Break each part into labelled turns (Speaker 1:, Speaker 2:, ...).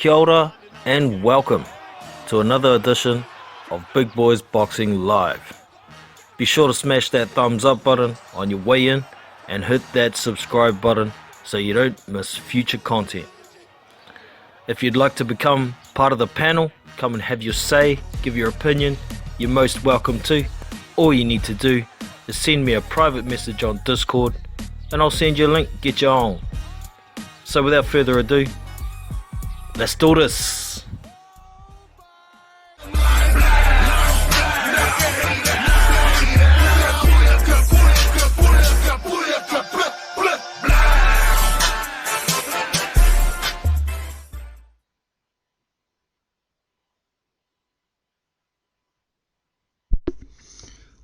Speaker 1: Kia ora and welcome to another edition of Big Boys Boxing Live. Be sure to smash that thumbs up button on your way in and hit that subscribe button so you don't miss future content. If you'd like to become part of the panel, come and have your say, give your opinion, you're most welcome to. All you need to do is send me a private message on Discord and I'll send you a link, get you on. So without further ado, let's do this.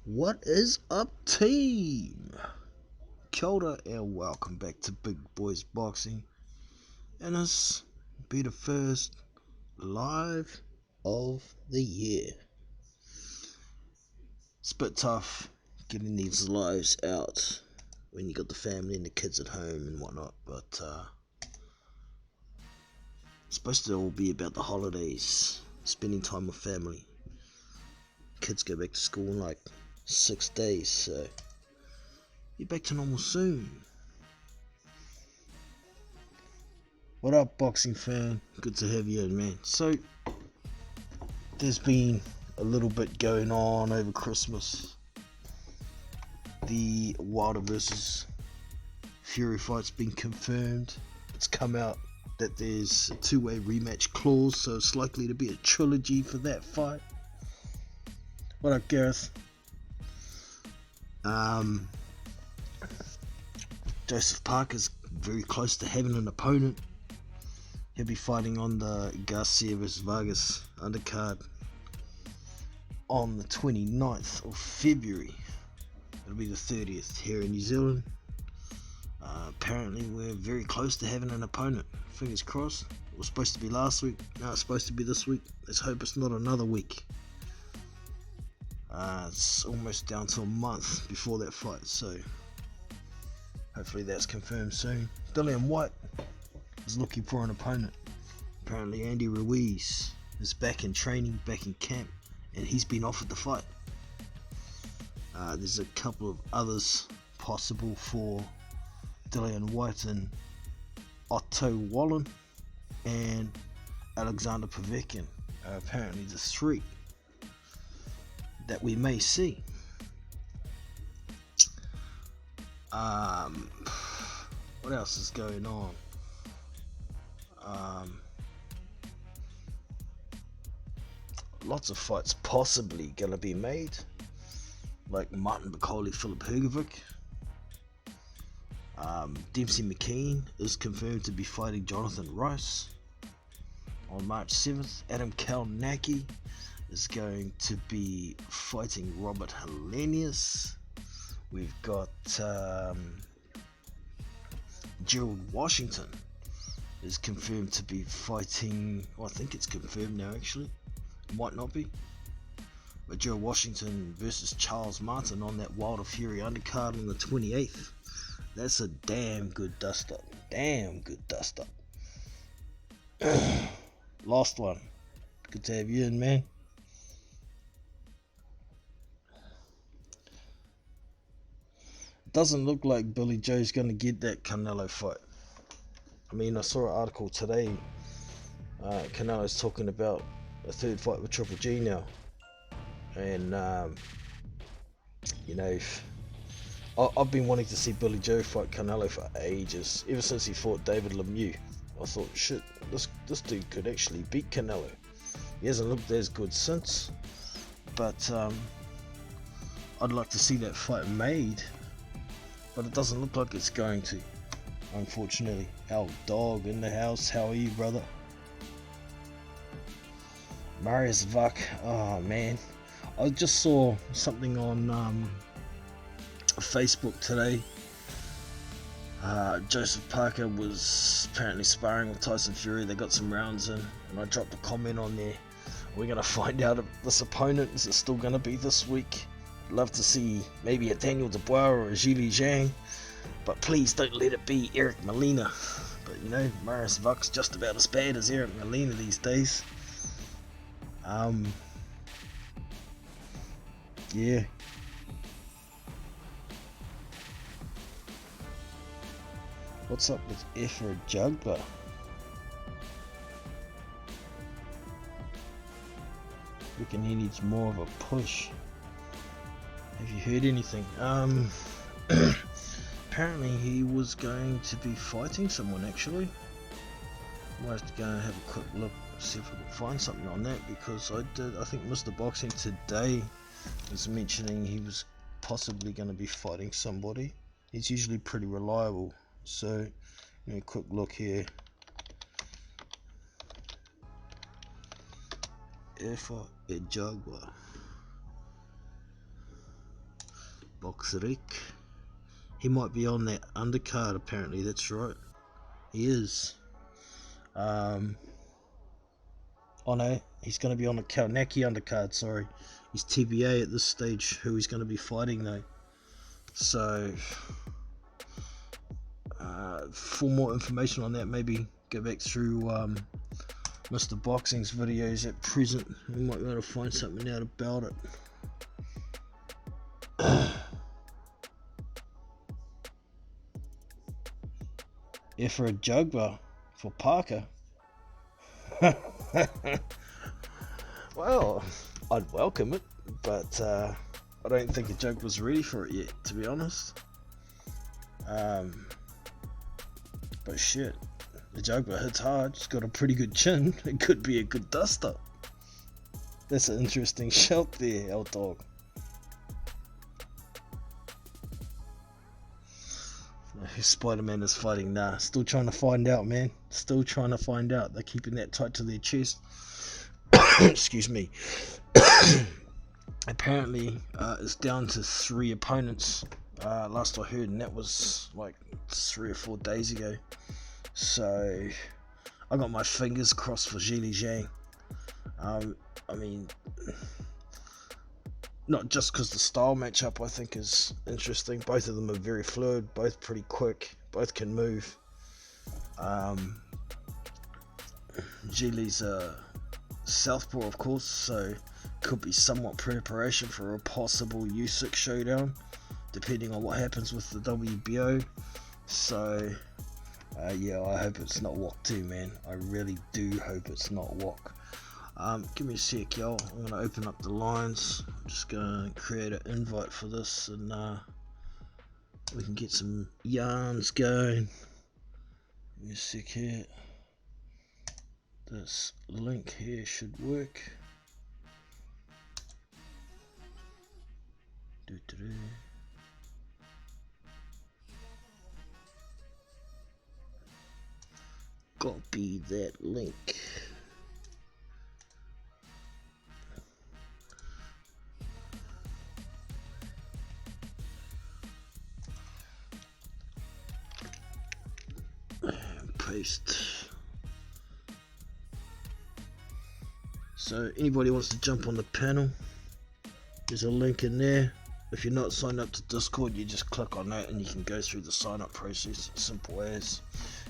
Speaker 2: What is up, team? Kia ora and welcome back to Big Boys Boxing, and this be the first live of the year. It's a bit tough getting these lives out when you got the family and the kids at home and whatnot, but it's supposed to all be about the holidays, spending time with family. Kids go back to school in like 6 days, so be back to normal soon. What up, boxing fan? Good to have you in, man. So there's been a little bit going on over Christmas. The Wilder versus Fury fight's been confirmed. It's come out that there's a two-way rematch clause, so it's likely to be a trilogy for that fight. What up, Gareth? Joseph Parker's very close to having an opponent. He'll be fighting on the Garcia vs Vargas undercard on the 29th of February. It'll be the 30th here in New Zealand. Apparently we're very close to having an opponent. Fingers crossed. It was supposed to be last week. Now it's supposed to be this week. Let's hope it's not another week. It's almost down to a month before that fight, so hopefully that's confirmed soon. Dillian Whyte is looking for an opponent. Apparently Andy Ruiz is back in training, back in camp, and he's been offered the fight. There's a couple of others possible for Dillian Whyte, and Otto Wallin and Alexander Povetkin are apparently the three that we may see. What else is going on? Lots of fights possibly gonna be made, like Martin Bakole, Filip Hrgovic. Dempsey McKean is confirmed to be fighting Jonathan Rice on March 7th. Adam Kalnacki is going to be fighting Robert Helenius. We've got Gerald Washington is confirmed to be fighting, well, I think it's confirmed now actually, it might not be, but Gerald Washington versus Charles Martin on that Wilder Fury undercard on the 28th. That's a damn good dust up. Last one. Good to have you in, man. Doesn't look like Billy Joe's going to get that Canelo fight. I mean, I saw an article today. Canelo's talking about a third fight with Triple G now. And, you know, I've been wanting to see Billy Joe fight Canelo for ages. Ever since he fought David Lemieux. I thought, shit, this dude could actually beat Canelo. He hasn't looked as good since. But, I'd like to see that fight made. But it doesn't look like it's going to, unfortunately. Our dog in the house, how are you, brother? Marius Vuk, oh man. I just saw something on Facebook today. Joseph Parker was apparently sparring with Tyson Fury. They got some rounds in, and I dropped a comment on there. We're going to find out if this opponent is still going to be this week. Love to see maybe a Daniel Dubois or a Zhilei Zhang, but please don't let it be Eric Molina, But you know, Marius Vuk's just about as bad as Eric Molina these days. Yeah. What's up with Efra Jugba? Reckon he needs more of a push. Have you heard anything? Apparently he was going to be fighting someone actually. Might have to go and have a quick look, see if I can find something on that, because I think Mr. Boxing today was mentioning he was possibly going to be fighting somebody. He's usually pretty reliable, so a quick look here. Efra Jugba, Boxrec. He might be on that undercard apparently, that's right. He is. Oh no, he's going to be on the Kalnaki undercard, sorry. He's TBA at this stage, who he's going to be fighting though. So, for more information on that, maybe go back through Mr. Boxing's videos at present. We might be able to find something out about it. Efra Jugba for Parker. Well, I'd welcome it, but I don't think Ajugba was ready for it yet, to be honest. But shit, Ajugba hits hard. He's got a pretty good chin. It could be a good duster. That's an interesting shout there, L Dog. Who Spider-Man is fighting? Nah, still trying to find out, man. Still trying to find out. They're keeping that tight to their chest. Excuse me. Apparently, it's down to 3 opponents. Last I heard, and that was like 3 or 4 days ago. So, I got my fingers crossed for Zhilei Zhang. I mean, not just because the style matchup I think is interesting. Both of them are very fluid, both pretty quick, both can move. Zhilei's a southpaw, of course, so could be somewhat preparation for a possible U6 showdown, depending on what happens with the WBO. So, yeah, I hope it's not Wok too, man. I really do hope it's not Wok. Give me a sec, y'all. I'm going to open up the lines. I'm just going to create an invite for this, and we can get some yarns going. Give me a sec here. This link here should work. Copy that link. Paste. So anybody wants to jump on the panel, there's a link in there. If you're not signed up to Discord, you just click on that and you can go through the sign up process. It's simple as.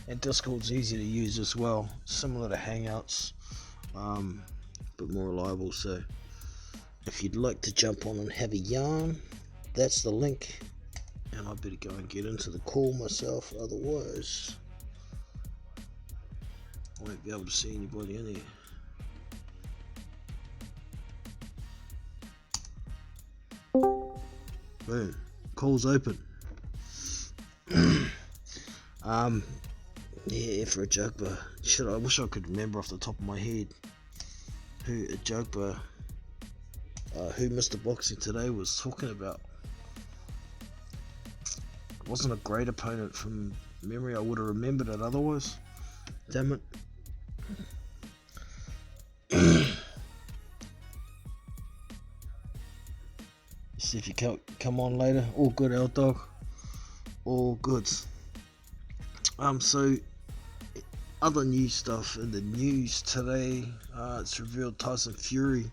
Speaker 2: And Discord's easy to use as well, similar to Hangouts, but more reliable. So if you'd like to jump on and have a yarn, that's the link. And I better go and get into the call myself, otherwise I won't be able to see anybody in here. Boom, call's open. Yeah, for Ajugba. Shit, I wish I could remember off the top of my head who Ajugba, who Mr. Boxing today was talking about. It wasn't a great opponent from memory. I would have remembered it otherwise. Damn it. See if you can come on later. All good, L Dog. All good. So other new stuff in the news today. It's revealed Tyson Fury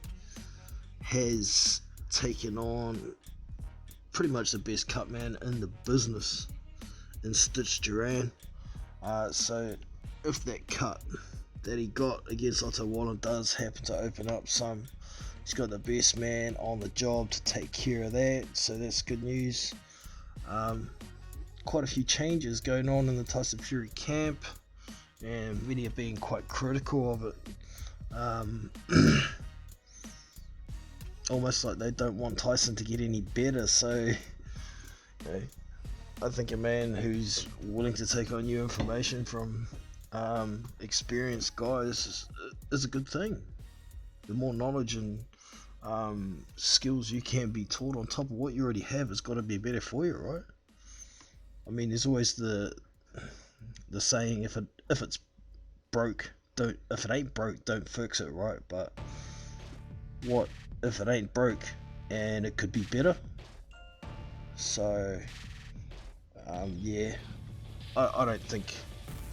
Speaker 2: has taken on pretty much the best cut man in the business in Stitch Duran. So if that cut that he got against Otto Wallen does happen to open up some, he's got the best man on the job to take care of that, so that's good news. Quite a few changes going on in the Tyson Fury camp, and many are being quite critical of it. Almost like they don't want Tyson to get any better, so you know, I think a man who's willing to take on new information from experienced guys is a good thing. The more knowledge and skills you can be taught on top of what you already have has got to be better for you, right? I mean, there's always the saying, if it's broke, if it ain't broke, don't fix it, right? But what if it ain't broke and it could be better? So yeah, I don't think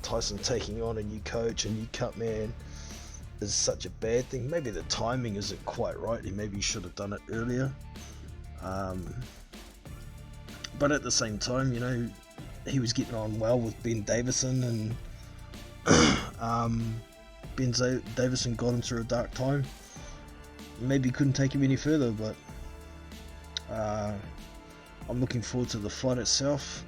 Speaker 2: Tyson taking on a new coach, a new cut man, is such a bad thing. Maybe the timing isn't quite right. Maybe he should have done it earlier. But at the same time, you know, he was getting on well with Ben Davison, and Ben Davison got him through a dark time. Maybe couldn't take him any further, but I'm looking forward to the fight itself.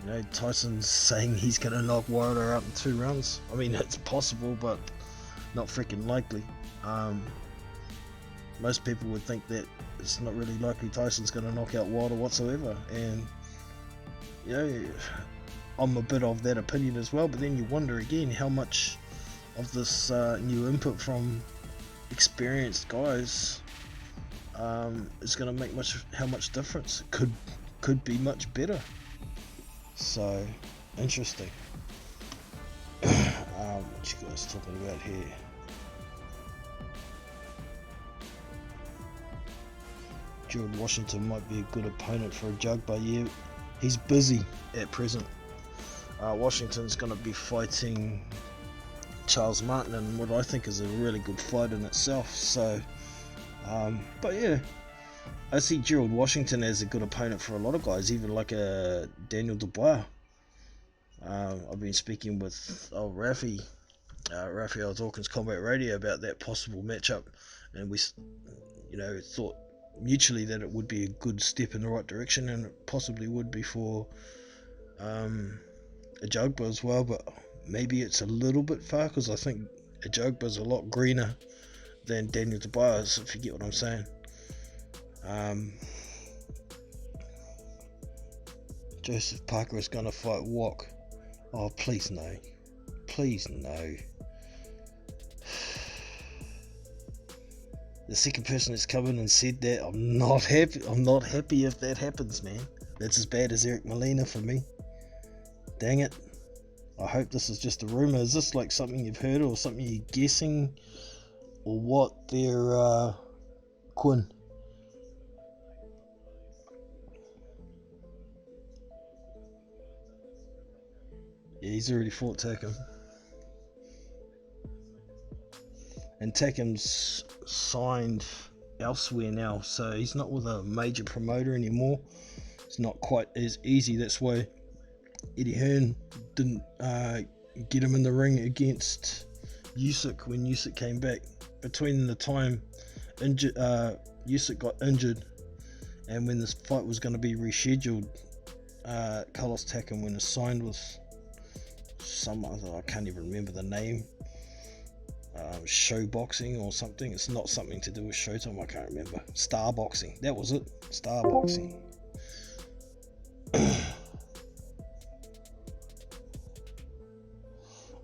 Speaker 2: You know, Tyson's saying he's going to knock Wilder out in 2 rounds. I mean, it's possible, but not freaking likely. Most people would think that it's not really likely Tyson's going to knock out Wilder whatsoever, and you know, I'm a bit of that opinion as well. But then you wonder again how much of this new input from experienced guys is going to make how much difference. It could be much better. So interesting. What you guys talking about here? George Washington might be a good opponent for a jug, but yeah, he's busy at present. Washington's going to be fighting Charles Martin in what I think is a really good fight in itself. So, but yeah, I see Gerald Washington as a good opponent for a lot of guys, even like a Daniel Dubois. I've been speaking with Raphael Dawkins Combat Radio about that possible matchup, and we, you know, thought mutually that it would be a good step in the right direction, and it possibly would be for Ajagba as well, but maybe it's a little bit far, because I think Ajagba's a lot greener than Daniel Dubois, if you get what I'm saying. Joseph Parker is going to fight Wok. Oh, please no. Please no. The second person that's come in and said that, I'm not happy if that happens, man. That's as bad as Eric Molina for me. Dang it. I hope this is just a rumour. Is this like something you've heard, or something you're guessing? Or what? They're Quinn. Yeah, he's already fought Takam. And Takam's signed elsewhere now, so he's not with a major promoter anymore. It's not quite as easy. That's why Eddie Hearn didn't get him in the ring against Usyk when Usyk came back. Between the time Usyk got injured and when this fight was going to be rescheduled, Carlos Takam went and signed with some other, I can't even remember the name, Show Boxing or something. It's not something to do with Showtime, I can't remember. Star Boxing, that was it. Star Boxing.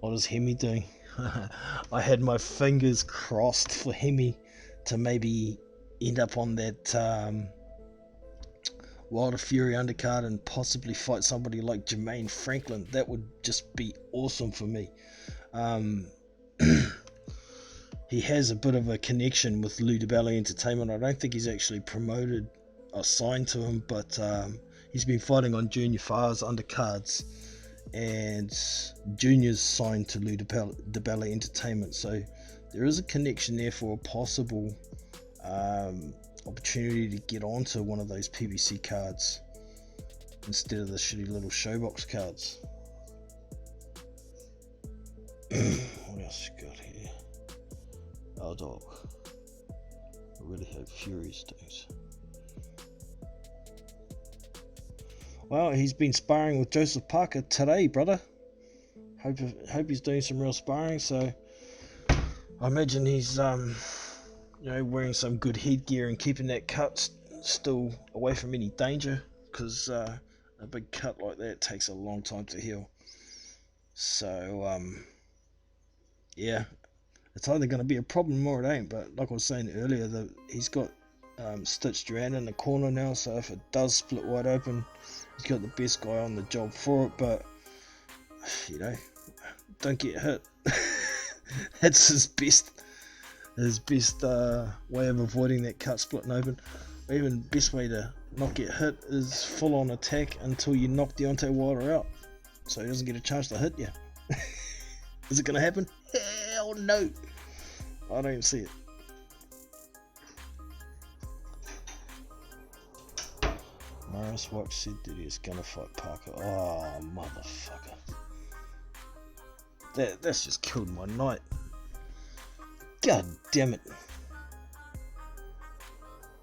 Speaker 2: What is Hemi doing? I had my fingers crossed for Hemi to maybe end up on that Wilder Fury undercard and possibly fight somebody like Jermaine Franklin. That would just be awesome for me. He has a bit of a connection with Lou DiBella Entertainment. I don't think he's actually promoted or signed to him, but he's been fighting on Junior Farr's undercards, and Junior's signed to Lou DiBella Entertainment, so there is a connection there for a possible opportunity to get onto one of those PBC cards instead of the shitty little Showbox cards. else we got here? Our dog. I really hope Fury's doing so. Well, he's been sparring with Joseph Parker today, brother. Hope he's doing some real sparring. So I imagine he's wearing some good headgear and keeping that cut still away from any danger, because a big cut like that takes a long time to heal. So yeah, it's either going to be a problem or it ain't. But like I was saying earlier, he's got stitched around in the corner now, so if it does split wide open, he's got the best guy on the job for it. But don't get hit. That's his best way of avoiding that cut splitting open. Or even best way to not get hit is full on attack until you knock Deontay Wilder out, so he doesn't get a chance to hit you. Is it going to happen? Hell no. I don't even see it. Morris Watch said that he's going to fight Parker. Oh, motherfucker. That's just killed my night. God damn it.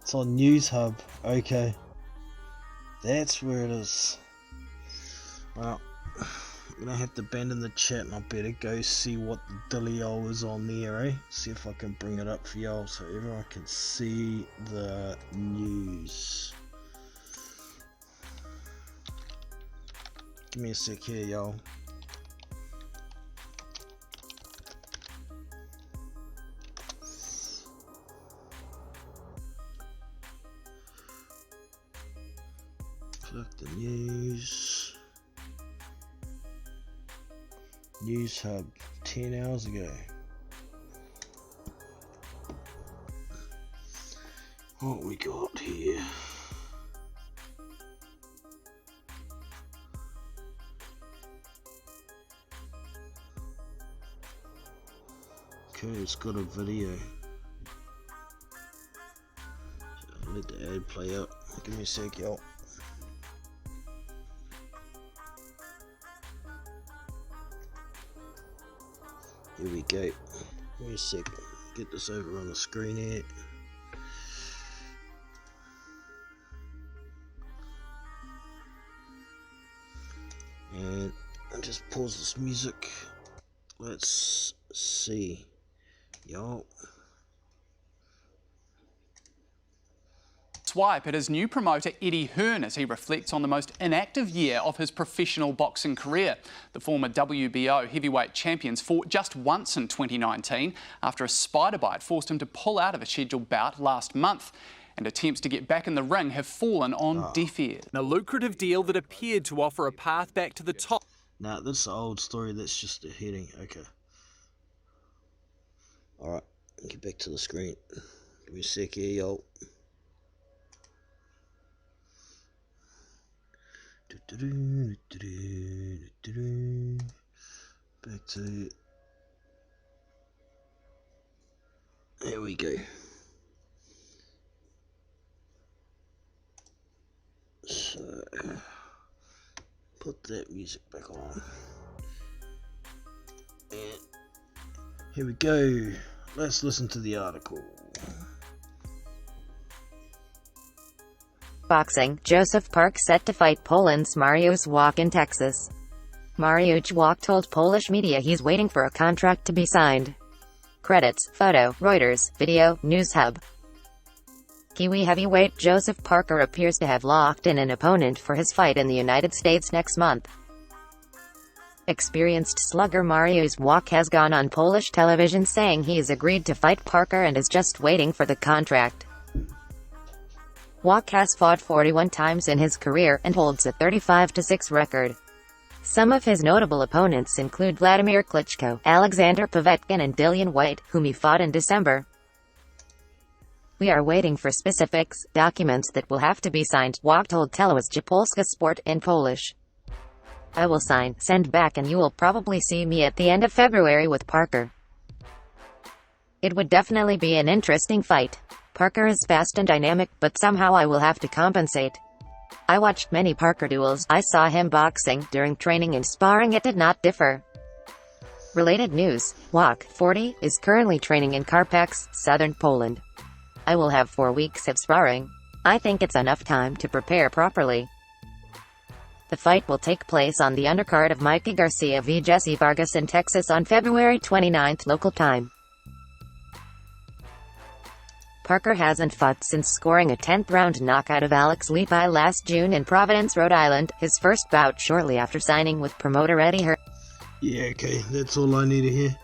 Speaker 2: It's on News Hub. Okay. That's where it is. Well, I'm gonna have to abandon the chat and I better go see what the dealio is on there, eh? See if I can bring it up for y'all so everyone can see the news. Give me a sec here, y'all. Click the news. News Hub 10 hours ago. What we got here? Okay, it's got a video. So let the ad play out. Give me a sec, y'all. Here we go. Give me a sec. Get this over on the screen here. And I'll just pause this music. Let's see. Y'all.
Speaker 3: Swipe at his new promoter Eddie Hearn as he reflects on the most inactive year of his professional boxing career. The former WBO heavyweight champions fought just once in 2019 after a spider bite forced him to pull out of a scheduled bout last month. And attempts to get back in the ring have fallen on deaf ears.
Speaker 4: A lucrative deal that appeared to offer a path back to the top.
Speaker 2: Nah, this is an old story, that's just a heading. Okay. Alright, get back to the screen. Give me a sec here, y'all. Back to... There we go. So... put that music back on. And... here we go. Let's listen to the article.
Speaker 5: Boxing, Joseph Park set to fight Poland's Mariusz Wach in Texas. Mariusz Wach told Polish media he's waiting for a contract to be signed. Credits, photo, Reuters, video, News Hub. Kiwi heavyweight Joseph Parker appears to have locked in an opponent for his fight in the United States next month. Experienced slugger Mariusz Wach has gone on Polish television saying he has agreed to fight Parker and is just waiting for the contract. Wach has fought 41 times in his career and holds a 35-6 record. Some of his notable opponents include Vladimir Klitschko, Alexander Povetkin and Dillian White, whom he fought in December. We are waiting for specifics, documents that will have to be signed, Wach told Telewizja Polska Sport in Polish. I will sign, send back and you will probably see me at the end of February with Parker. It would definitely be an interesting fight. Parker is fast and dynamic, but somehow I will have to compensate. I watched many Parker duels. I saw him boxing. During training and sparring it did not differ. Related news, Walk 40 is currently training in Karpacz, southern Poland. I will have 4 weeks of sparring. I think it's enough time to prepare properly. The fight will take place on the undercard of Mikey Garcia v Jesse Vargas in Texas on February 29th local time. Parker hasn't fought since scoring a 10th round knockout of Alex Lepi last June in Providence, Rhode Island, his first bout shortly after signing with promoter Eddie Hearn.
Speaker 2: Yeah, okay, that's all I need to hear.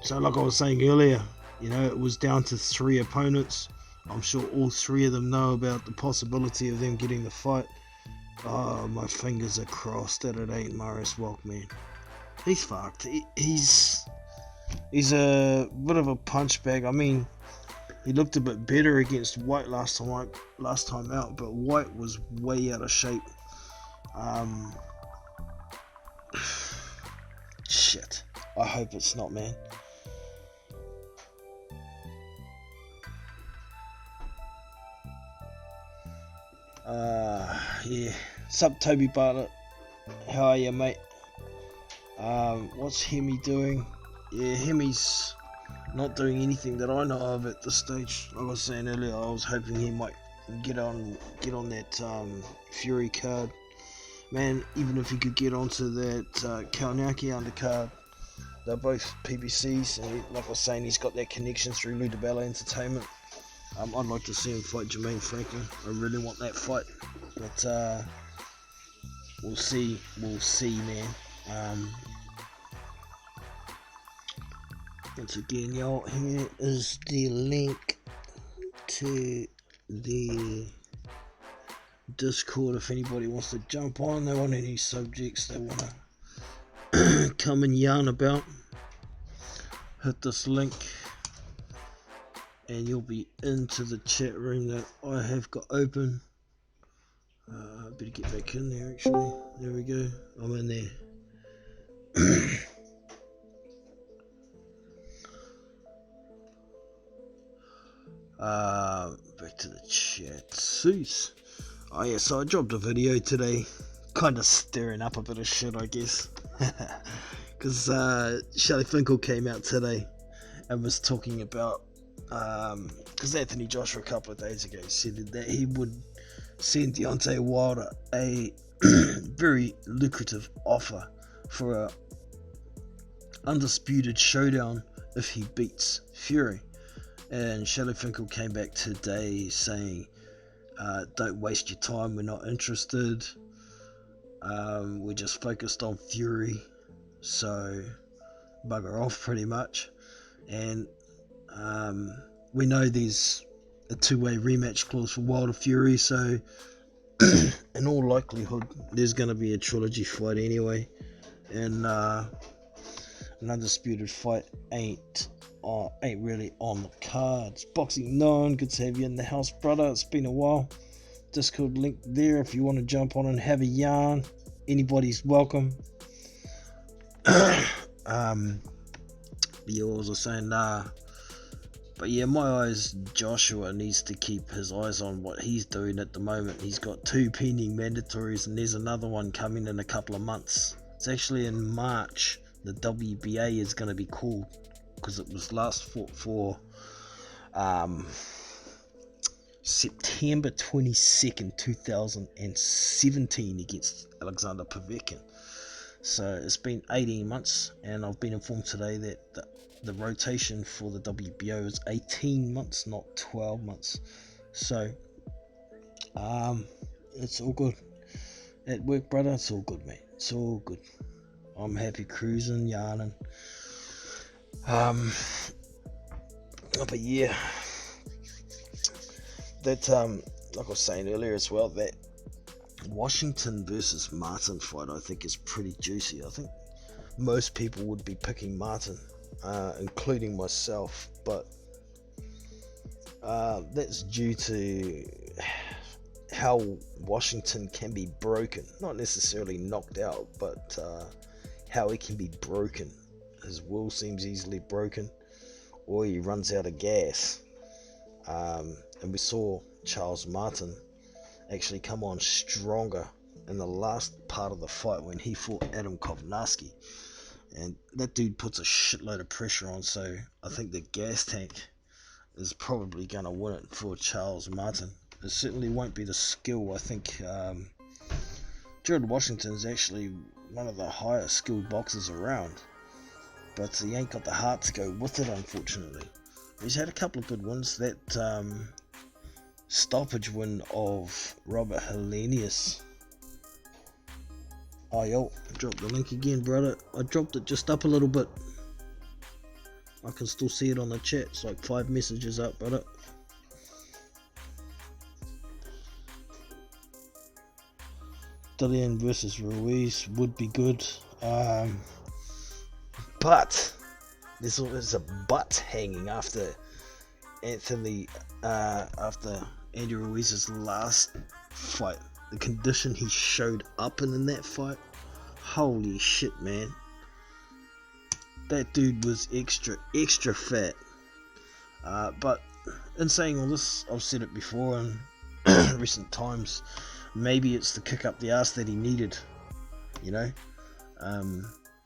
Speaker 2: So like I was saying earlier, you know, it was down to 3 opponents. I'm sure all 3 of them know about the possibility of them getting the fight. Oh, my fingers are crossed that it ain't Marius Walk, man. He's fucked. He's a bit of a punch bag. I mean, he looked a bit better against White last time out, but White was way out of shape. Shit. I hope it's not, man. Yeah. Sup, Toby Bartlett? How are you, mate? What's Hemi doing? Yeah, Hemi's not doing anything that I know of at this stage. Like I was saying earlier, I was hoping he might get on that Fury card. Man, even if he could get onto that Kaunaki undercard, they're both PBCs, and like I was saying, he's got that connection through Ludabella Entertainment. I'd like to see him fight Jermaine Franklin. I really want that fight, but we'll see, man. Once again, y'all, here is the link to the Discord if anybody wants to jump on. They want any subjects they want to come and yarn about. Hit this link and you'll be into the chat room that I have got open. I better get back in there actually. There we go. I'm in there. Back to the chat. Seuss. Oh yeah, so I dropped a video today, kind of stirring up a bit of shit, I guess, because Shelly Finkel came out today and was talking about, because Anthony Joshua a couple of days ago said that he would send Deontay Wilder a very lucrative offer for a undisputed showdown if he beats Fury. And Shelly Finkel came back today saying, don't waste your time, we're not interested, we're just focused on Fury, so bugger off pretty much. And we know there's a 2-way rematch clause for Wilder Fury, so in all likelihood there's going to be a trilogy fight anyway, and an undisputed fight ain't really on the cards. Boxing Known, good to have you in the house, brother. It's been a while. Discord link there if you want to jump on and have a yarn. Anybody's welcome. Yours are saying but yeah, my eyes, Joshua needs to keep his eyes on what he's doing at the moment. He's got 2 pending mandatories and there's another one coming in a couple of months. It's actually in March. The WBA is going to be called, because it was last fought for September 22nd, 2017 against Alexander Povetkin. So it's been 18 months, and I've been informed today that the rotation for the WBO is 18 months, not 12 months. So it's all good. At work, brother, it's all good, mate. It's all good. I'm happy cruising, yarning. But yeah, that like I was saying earlier as well, that Washington versus Martin fight I think is pretty juicy. I think most people would be picking Martin, including myself, but that's due to how Washington can be broken, not necessarily knocked out, but how he can be broken. His will seems easily broken, or he runs out of gas. And we saw Charles Martin actually come on stronger in the last part of the fight when he fought Adam Kovnarski. And that dude puts a shitload of pressure on, so I think the gas tank is probably going to win it for Charles Martin. It certainly won't be the skill. I think Gerald Washington is actually one of the higher skilled boxers around, but he ain't got the heart to go with it, unfortunately. He's had a couple of good wins. That stoppage win of Robert Helenius. Oh, yo, drop the link again, brother. I dropped it just up a little bit. I can still see it on the chat. It's like 5 messages up, brother. Dillian versus Ruiz would be good. But there's always a but hanging after Andy Ruiz's last fight. The condition he showed up in that fight, holy shit, man. That dude was extra fat. But in saying all this, I've said it before in recent times, maybe it's the kick up the ass that he needed, you know.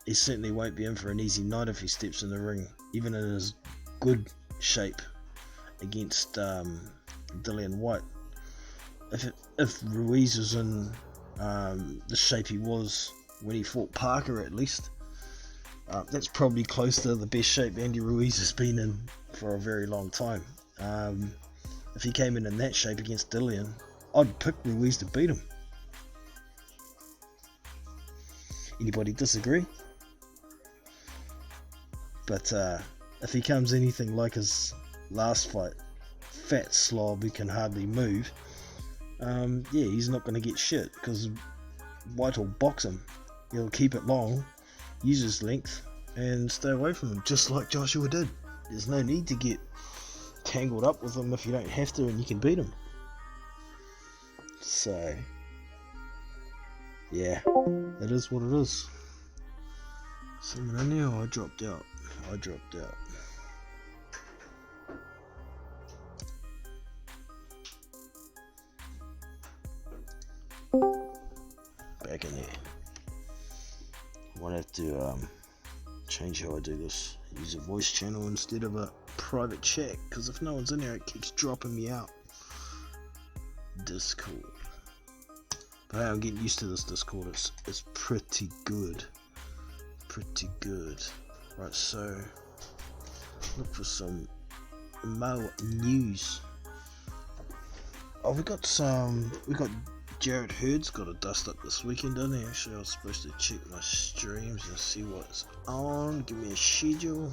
Speaker 2: He certainly won't be in for an easy night if he steps in the ring, even in his good shape against Dillian Whyte. If Ruiz was in the shape he was when he fought Parker, at least, that's probably close to the best shape Andy Ruiz has been in for a very long time. If he came in that shape against Dillian, I'd pick Ruiz to beat him. Anybody disagree? But if he comes anything like his last fight, fat slob who can hardly move, yeah, he's not going to get shit, because White will box him. He'll keep it long, use his length, and stay away from him, just like Joshua did. There's no need to get tangled up with him if you don't have to, and you can beat him. So, yeah, it is what it is. Someone in there? Oh, I dropped out. Back in there. I might have to change how I do this. Use a voice channel instead of a private chat, because if no one's in there, it keeps dropping me out. Discord. But hey, I'm getting used to this Discord. It's pretty good. Right, so look for some Mo news. Oh, we got Jarrett Hurd's got a dust up this weekend, doesn't he? Actually, I was supposed to check my streams and see what's on. Give me a schedule.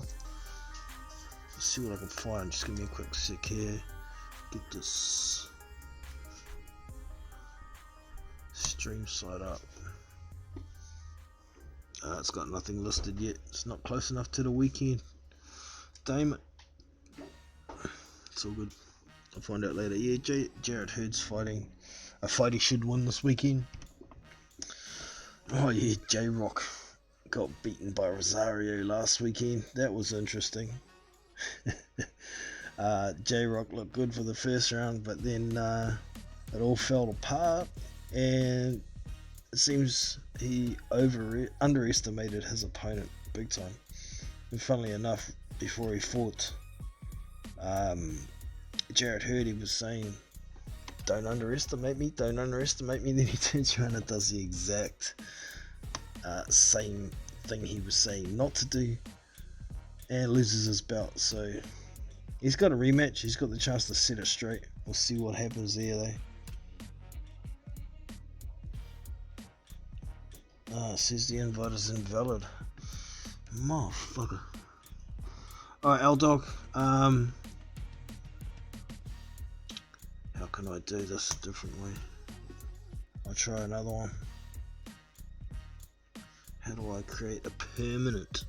Speaker 2: Let's see what I can find. Just give me a quick sec here. Get this stream site up. It's got nothing listed yet. It's not close enough to the weekend. Damn it. It's all good. I'll find out later. Yeah, Jarrett Hurd's fighting a fight he should win this weekend. Oh yeah, J-Rock got beaten by Rosario last weekend. That was interesting. J-Rock looked good for the first round, but then it all fell apart, and it seems he underestimated his opponent big time. And funnily enough, before he fought Jarrett Hurd, he was saying, don't underestimate me, then he turns around and does the exact same thing he was saying not to do, and loses his belt. So he's got a rematch, he's got the chance to set it straight. We'll see what happens there though. Says the invite is invalid. Motherfucker. Alright, L-Dog, how can I do this a different way? I'll try another one. How do I create a permanent?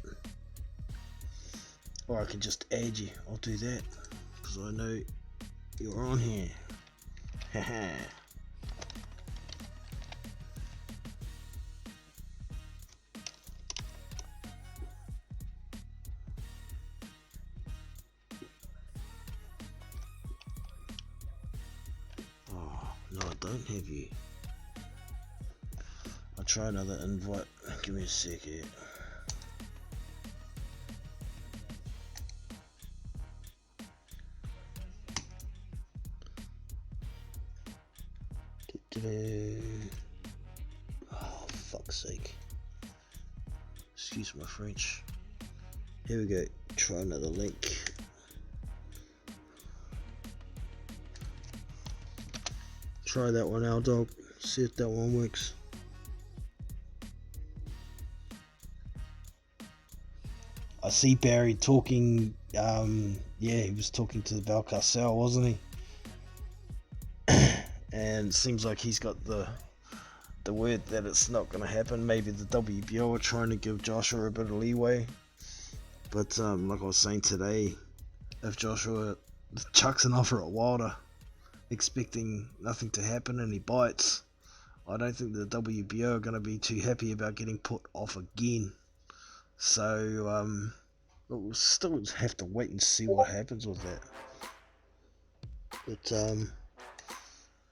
Speaker 2: Or I can just add you. I'll do that, because I know you're on here. Haha. Oh, no, I don't have you. try another invite. Give me a sec here. Oh, fuck's sake. Excuse my French. Here we go. Try another link. Try that one out, dog. See if that one works. I see Barry talking. Yeah, he was talking to Valcarcel, wasn't he? And it seems like he's got the word that it's not going to happen. Maybe the WBO are trying to give Joshua a bit of leeway. But like I was saying today, if Joshua chucks an offer at Wilder, expecting nothing to happen, and he bites, I don't think the WBO are going to be too happy about getting put off again. So we'll still have to wait and see what happens with that. But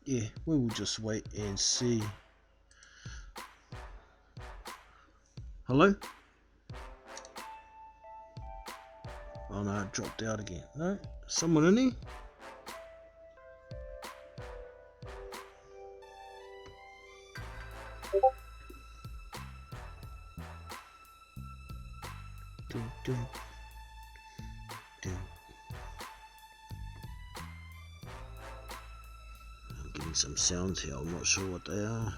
Speaker 2: yeah, we will just wait and see. Hello? Oh no, it dropped out again. No? Someone in here? Dun, dun, dun. I'm getting some sounds here, I'm not sure what they are.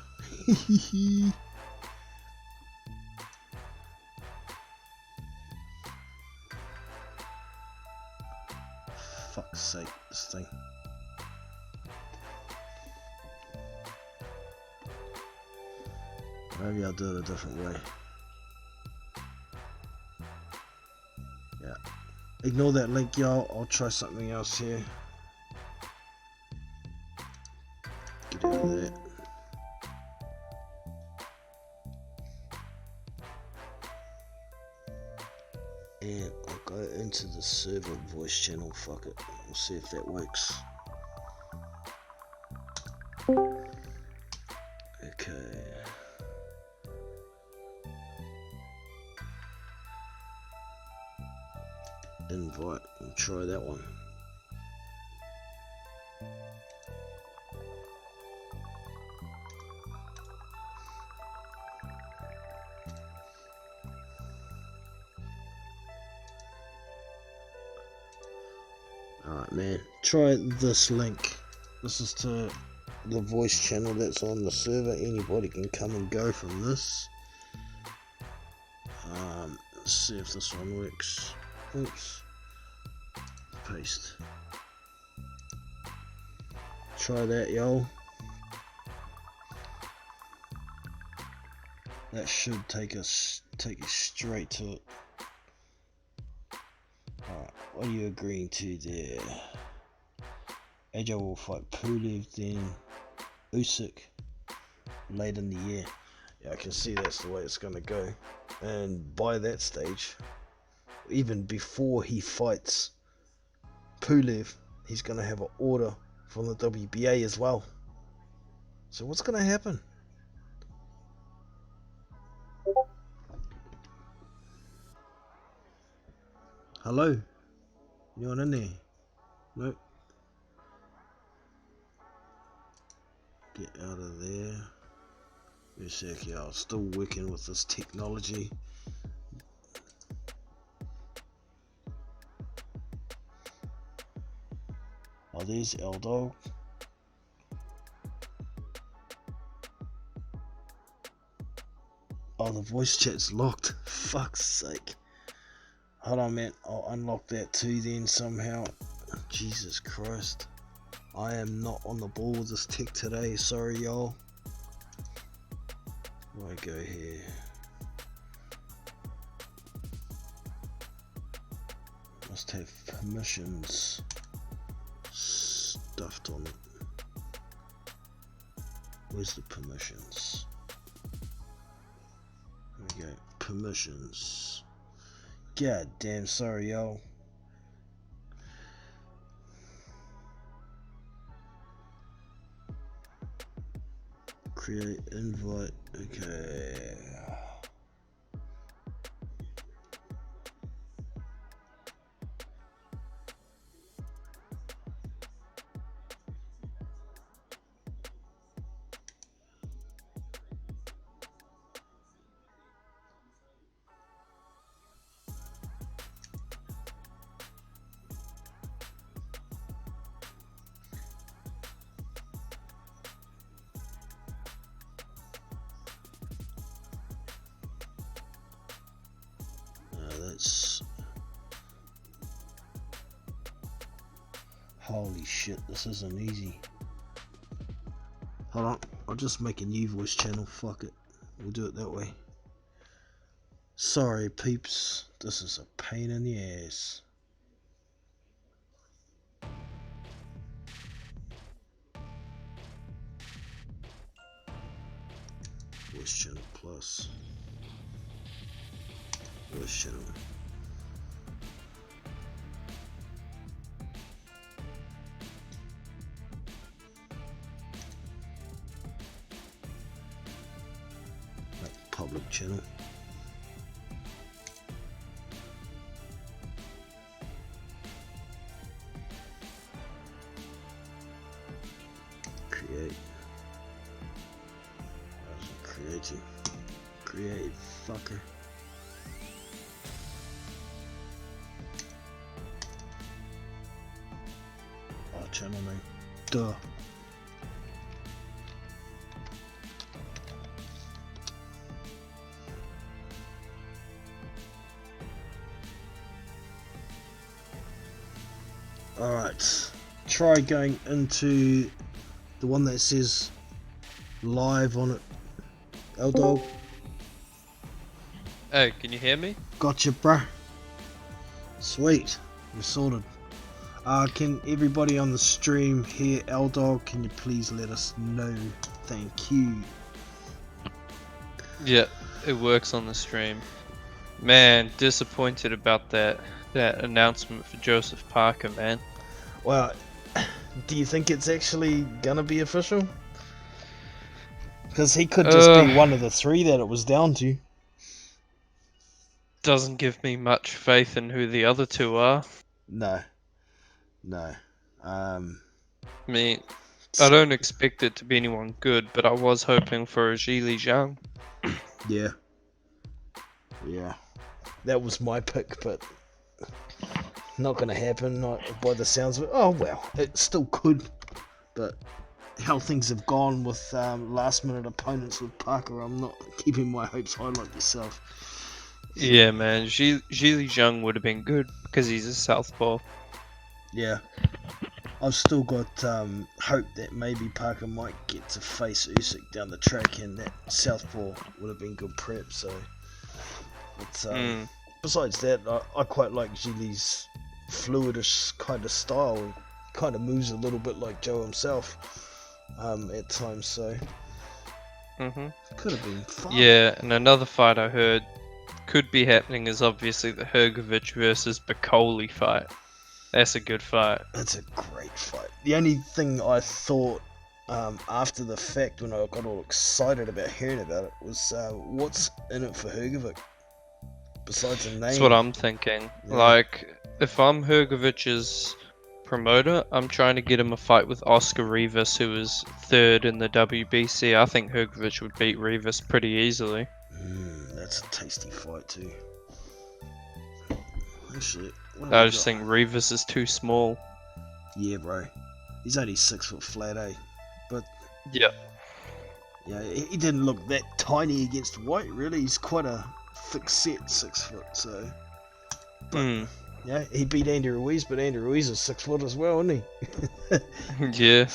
Speaker 2: Fuck's sake, this thing. Maybe I'll do it a different way. Yeah. Ignore that link, y'all. I'll try something else here. Get out of that. And I'll go into the server voice channel. Fuck it. We'll see if that works. Okay. Invite. We'll try that one. Alright, man. Try this link. This is to the voice channel that's on the server. Anybody can come and go from this. Let's see if this one works. Oops. Paste. Try that, y'all. That should take you straight to it. Alright, what are you agreeing to there? AJ will fight Pulev, then Usyk late in the year. Yeah, I can see that's the way it's gonna go. And by that stage, even before he fights Pulev, he's gonna have an order from the WBA as well. So what's gonna happen? Hello? Anyone in there? Nope. Get out of there. Wait a sec, yeah, I'm still working with this technology. Oh, there's Eldo. Oh, the voice chat's locked. Fuck's sake. Hold on, man. I'll unlock that too then somehow. Jesus Christ. I am not on the ball with this tech today. Sorry, y'all. Where do I go here? Must have permissions stuffed on it. Where's the permissions? There we go. Permissions. God damn, sorry, y'all. Create invite. Okay. That's holy shit, this isn't easy. Hold on, I'll just make a new voice channel, fuck it. We'll do it that way. Sorry peeps, this is a pain in the ass. Voice channel plus. Voice channel. Public channel. Create. Creating. Create, fucker. Oh, channel name. Duh. Alright, try going into the one that says live on it. L-Dog.
Speaker 6: Hey, can you hear me?
Speaker 2: Gotcha, bruh. Sweet, we're sorted. Can everybody on the stream hear L-Dog? Can you please let us know? Thank you.
Speaker 6: Yeah, it works on the stream. Man, disappointed about that announcement for Joseph Parker, man.
Speaker 2: Well, do you think it's actually gonna be official? Because he could just be one of the three that it was down to.
Speaker 6: Doesn't give me much faith in who the other two are.
Speaker 2: No. No.
Speaker 6: I mean, I don't expect it to be anyone good, but I was hoping for a Zhili Zhang.
Speaker 2: Yeah. Yeah. That was my pick, but not gonna happen, not by the sounds of it. Oh well, it still could, but how things have gone with last minute opponents with Parker, I'm not keeping my hopes high like yourself.
Speaker 6: Yeah, man, Zhili Zhang would have been good because he's a southpaw.
Speaker 2: Yeah. I've still got hope that maybe Parker might get to face Usyk down the track, and that southpaw would have been good prep. So, but besides that, I quite like Zhili's fluidish kind of style. He kind of moves a little bit like Joe himself at times. So, could have been fun.
Speaker 6: Yeah, and another fight I heard could be happening is obviously the Hrgović versus Bacoli fight. That's a good fight.
Speaker 2: That's a great fight. The only thing I thought after the fact, when I got all excited about hearing about it, was what's in it for Hrgović besides a name?
Speaker 6: That's what I'm thinking.
Speaker 2: Yeah.
Speaker 6: Like, if I'm Hrgovic's promoter, I'm trying to get him a fight with Oscar Rivas, who is third in the WBC. I think Hrgović would beat Rivas pretty easily.
Speaker 2: That's a tasty fight too. Actually,
Speaker 6: I just think Rivas is too small.
Speaker 2: Yeah, bro. He's only 6 foot flat, eh? But
Speaker 6: yeah,
Speaker 2: he didn't look that tiny against White. Really, he's quite a thick set 6 foot. So, but, yeah, he beat Andy Ruiz, but Andy Ruiz is 6 foot as well, isn't he?
Speaker 6: yeah.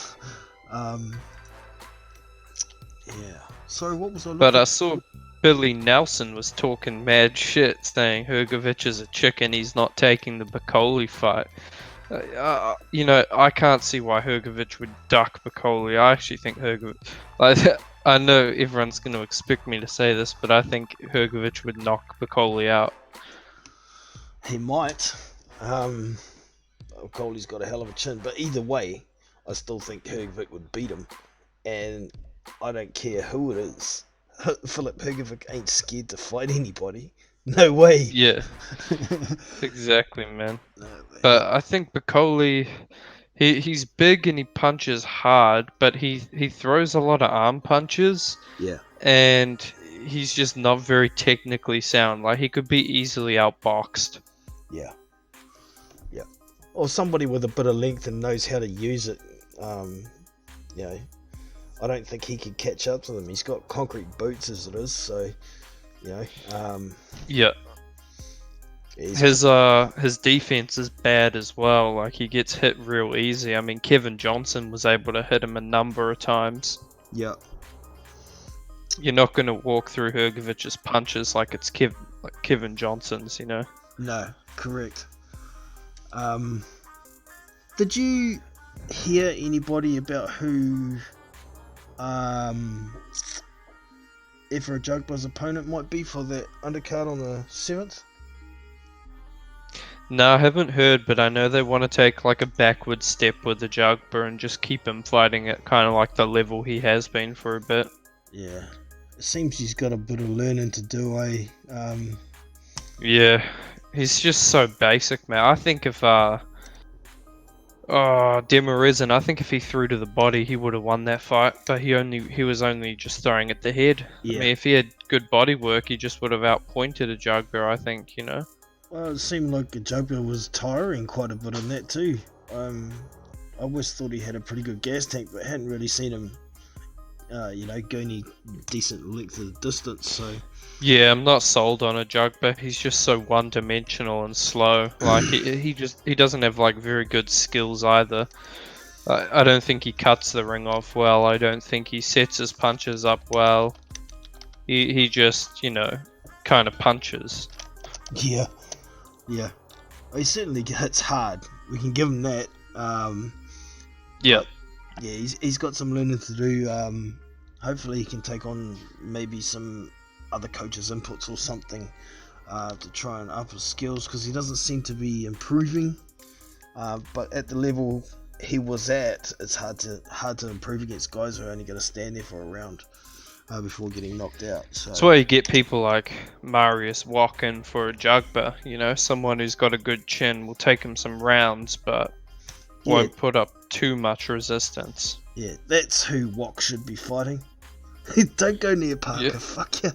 Speaker 2: Yeah. Sorry, what was I looking
Speaker 6: But I saw Billy Nelson was talking mad shit, saying Hrgović is a chicken, he's not taking the Bacoli fight. You know, I can't see why Hrgović would duck Bacoli. I actually think Hrgović... Like, I know everyone's going to expect me to say this, but I think Hrgović would knock Bacoli out.
Speaker 2: He might. Bacoli's got a hell of a chin, but either way, I still think Hrgović would beat him. And I don't care who it is. Filip Hrgovic ain't scared to fight anybody. No way.
Speaker 6: Yeah, exactly, man.
Speaker 2: No way.
Speaker 6: But I think Bacoli, he's big and he punches hard, but he throws a lot of arm punches,
Speaker 2: Yeah.
Speaker 6: and he's just not very technically sound. Like, he could be easily outboxed.
Speaker 2: Yeah. Yeah. Or somebody with a bit of length and knows how to use it. You know, I don't think he could catch up to them. He's got concrete boots as it is, so you know.
Speaker 6: Yeah.
Speaker 2: He's,
Speaker 6: His defense is bad as well. Like, he gets hit real easy. I mean, Kevin Johnson was able to hit him a number of times.
Speaker 2: yeah.
Speaker 6: You're not going to walk through Hrgovic's punches like it's Kevin Johnson's, you know?
Speaker 2: No, correct. Did you hear anybody about who Efra Jugba's opponent might be for that undercard on the 7th?
Speaker 6: No, I haven't heard, but I know they want to take like a backward step with the Jugba and just keep him fighting at kind of like the level he has been for a bit.
Speaker 2: Yeah. It seems he's got a bit of learning to do, eh?
Speaker 6: Yeah, he's just so basic, man. I think if Demirezen, I think if he threw to the body, he would have won that fight. But he was only just throwing at the head.
Speaker 2: Yeah.
Speaker 6: I mean, if he had good body work, he just would have outpointed a Jugba, I think, you know.
Speaker 2: Well, it seemed like Jugba was tiring quite a bit on that too. I always thought he had a pretty good gas tank, but hadn't really seen him, go any decent length of distance. So
Speaker 6: Yeah, I'm not sold on a Jugba. He's just so one-dimensional and slow. Like he doesn't have like very good skills either. I don't think he cuts the ring off well. I don't think he sets his punches up well. He just, kind of punches.
Speaker 2: yeah. He certainly hits hard. We can give him that.
Speaker 6: Yeah.
Speaker 2: Yeah, he's got some learning to do. Hopefully he can take on maybe some other coaches' inputs or something to try and up his skills, because he doesn't seem to be improving. But at the level he was at, it's hard to improve against guys who are only going to stand there for a round before getting knocked out. So
Speaker 6: That's why you get people like Marius Walken for a Jugba. Someone who's got a good chin will take him some rounds, but won't put up too much resistance.
Speaker 2: yeah, that's who Wok should be fighting. Don't go near Parker.
Speaker 6: Yeah.
Speaker 2: Fuck you.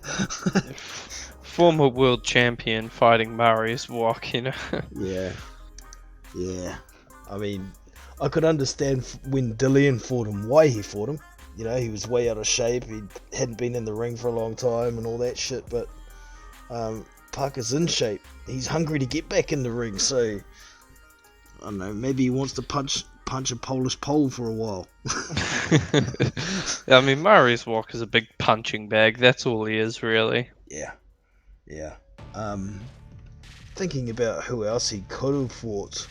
Speaker 6: Former world champion fighting Marius Wok,
Speaker 2: Yeah. I mean, I could understand when Dillian fought him, why he fought him. He was way out of shape. He hadn't been in the ring for a long time and all that shit. But Parker's in shape. He's hungry to get back in the ring. So I don't know. Maybe he wants to punch a Polish pole for a while.
Speaker 6: I mean, Marius Wok is a big punching bag. That's all he is, really.
Speaker 2: Yeah. Thinking about who else he could have fought.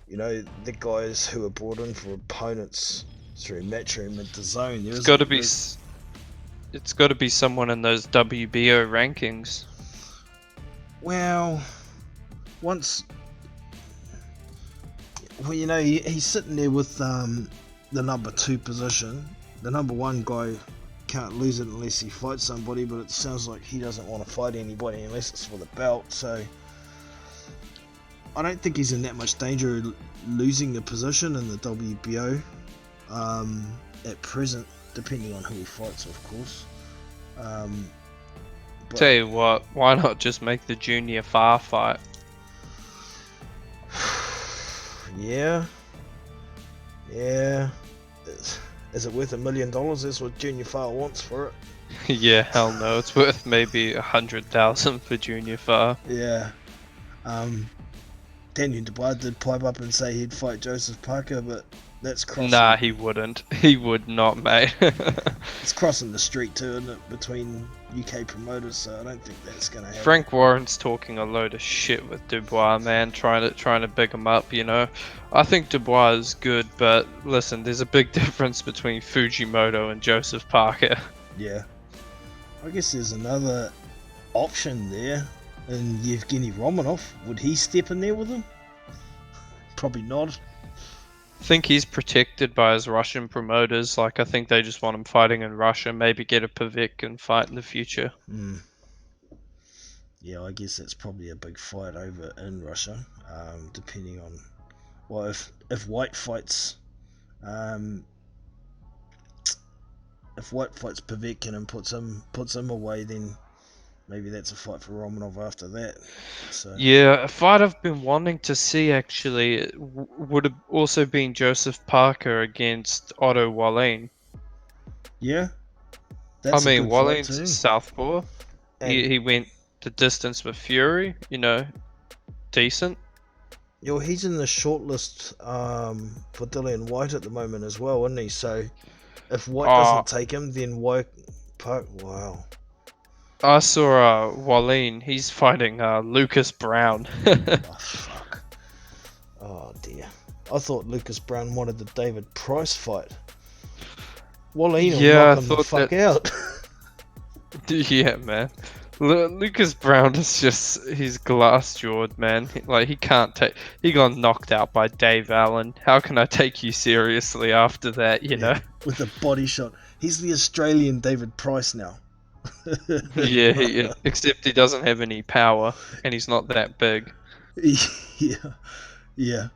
Speaker 2: The guys who were brought in for opponents through Matchroom and DAZN.
Speaker 6: It's got to be someone in those WBO rankings.
Speaker 2: Well, he's sitting there with the number 2 position. The number 1 guy can't lose it unless he fights somebody, but it sounds like he doesn't want to fight anybody unless it's for the belt. So I don't think he's in that much danger of losing the position in the WBO at present, depending on who he fights, of course.
Speaker 6: Tell you what, why not just make the Junior Far fight?
Speaker 2: Yeah. Is it worth $1 million? That's what Junior Far wants for it.
Speaker 6: Yeah, hell no. It's worth maybe 100,000 for Junior Far.
Speaker 2: Yeah. Daniel Dubois did pipe up and say he'd fight Joseph Parker, but that's crossing.
Speaker 6: Nah, he wouldn't. He would not, mate.
Speaker 2: It's crossing the street too, isn't it, between UK promoters? So I don't think that's gonna happen.
Speaker 6: Frank Warren's talking a load of shit with Dubois, man, trying to big him up. I think Dubois is good, but listen, there's a big difference between Fujimoto and Joseph Parker.
Speaker 2: Yeah. I guess there's another option there in Yevgeny Romanov. Would he step in there with him? Probably not.
Speaker 6: think he's protected by his Russian promoters. Like, I think they just want him fighting in Russia. Maybe get a Povetkin fight in the future.
Speaker 2: Yeah, I guess that's probably a big fight over in Russia, depending on, well, if White fights, Povetkin and puts him away, then maybe that's a fight for Romanov after that. So
Speaker 6: Yeah, a fight I've been wanting to see actually would have also been Joseph Parker against Otto Wallin.
Speaker 2: yeah,
Speaker 6: I
Speaker 2: that's a
Speaker 6: mean,
Speaker 2: good fight
Speaker 6: Wallin's
Speaker 2: too.
Speaker 6: a southpaw.
Speaker 2: And
Speaker 6: He went the distance with Fury, decent.
Speaker 2: he's in the shortlist for Dillian White at the moment as well, isn't he? So if White
Speaker 6: Oh,
Speaker 2: doesn't take him, then wow.
Speaker 6: I saw Wallin. He's fighting Lucas Brown.
Speaker 2: Oh fuck. Oh dear. I thought Lucas Brown wanted the David Price fight. Wallin will
Speaker 6: Yeah, I
Speaker 2: knock him the
Speaker 6: thought
Speaker 2: fuck
Speaker 6: that-
Speaker 2: out.
Speaker 6: Yeah, man. Lucas Brown is he's glass-jawed, man. Like, he can't take. He got knocked out by Dave Allen. How can I take you seriously after that? You know?
Speaker 2: With a body shot. He's the Australian David Price now.
Speaker 6: Yeah, except he doesn't have any power, and he's not that big.
Speaker 2: Yeah.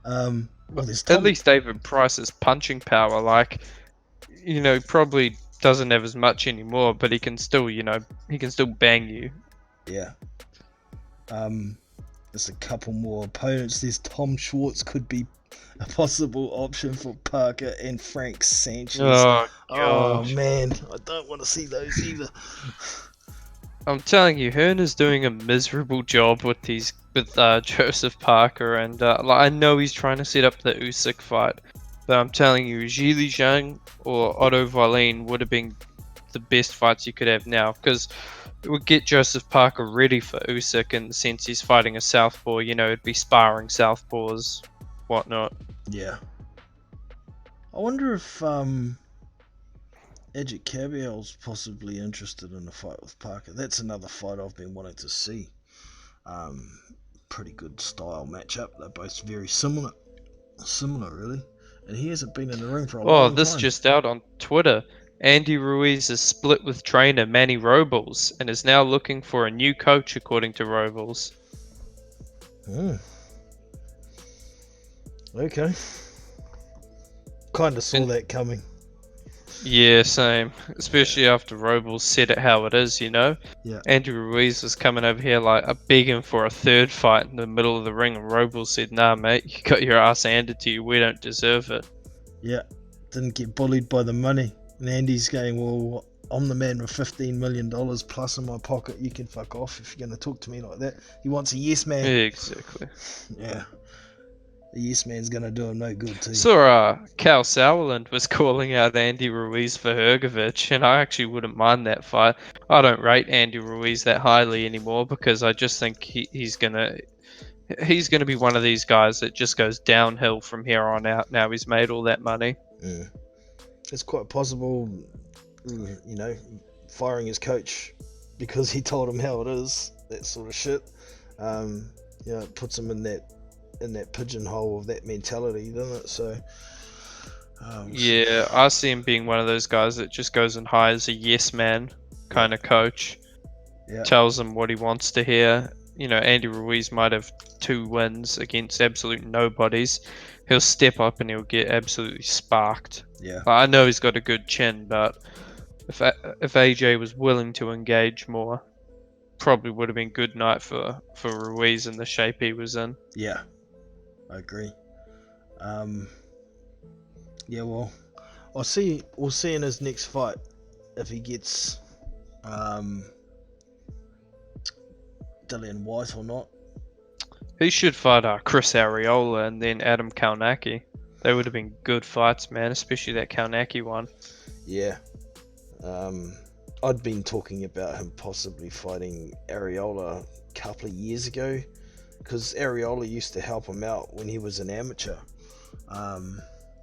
Speaker 2: Well, there's
Speaker 6: At least David Price's punching power, probably doesn't have as much anymore, but he can still, he can still bang you.
Speaker 2: Yeah. There's a couple more opponents. There's Tom Schwartz could be a possible option for Parker, and Frank Sanchez.
Speaker 6: Oh,
Speaker 2: Oh
Speaker 6: gosh.
Speaker 2: man, I don't want to see those either.
Speaker 6: I'm telling you, Hearn is doing a miserable job with Joseph Parker, and I know he's trying to set up the Usyk fight, but I'm telling you, Zhili Zhang or Otto Wallin would have been the best fights you could have now, because it would get Joseph Parker ready for Usyk in the sense he's fighting a southpaw. It'd be sparring southpaws, whatnot.
Speaker 2: Yeah. I wonder if Edget Cabiel's possibly interested in a fight with Parker. That's another fight I've been wanting to see. Pretty good style matchup. They're both very similar really. And he hasn't been in the ring for a long time.
Speaker 6: This just out on Twitter. Andy Ruiz is split with trainer Manny Robles and is now looking for a new coach, according to Robles.
Speaker 2: Okay. Kind of saw that coming.
Speaker 6: Yeah, same. Especially after Robles said it how it is,
Speaker 2: Yeah.
Speaker 6: Andy Ruiz was coming over here begging for a third fight in the middle of the ring, and Robles said, "Nah, mate, you got your ass handed to you. We don't deserve it."
Speaker 2: Yeah. Didn't get bullied by the money. And Andy's going, well, I'm the man with $15 million plus in my pocket. You can fuck off if you're going to talk to me like that. He wants a yes man.
Speaker 6: Exactly.
Speaker 2: Yeah. The yes man's going to do him no good too.
Speaker 6: Saw Cal Sauerland was calling out Andy Ruiz for Hrgovic, and I actually wouldn't mind that fight. I don't rate Andy Ruiz that highly anymore because I just think he's gonna be one of these guys that just goes downhill from here on out. Now he's made all that money.
Speaker 2: It's quite possible, firing his coach because he told him how it is, that sort of shit. It puts him in that pigeonhole of that mentality, doesn't it? So
Speaker 6: yeah, I see him being one of those guys that just goes and hires a yes man kind of coach, tells him what he wants to hear. Andy Ruiz might have 2 wins against absolute nobodies. He'll step up and he'll get absolutely sparked.
Speaker 2: Yeah.
Speaker 6: I know he's got a good chin, but if AJ was willing to engage more, probably would have been good night for Ruiz in the shape he was in.
Speaker 2: Yeah, I agree. Well, we'll see in his next fight if he gets Dillian White or not.
Speaker 6: He should fight Chris Arreola and then Adam Kalnacki. They would have been good fights, man, especially that Kalnacki one.
Speaker 2: Yeah. I'd been talking about him possibly fighting Arreola a couple of years ago, because Arreola used to help him out when he was an amateur.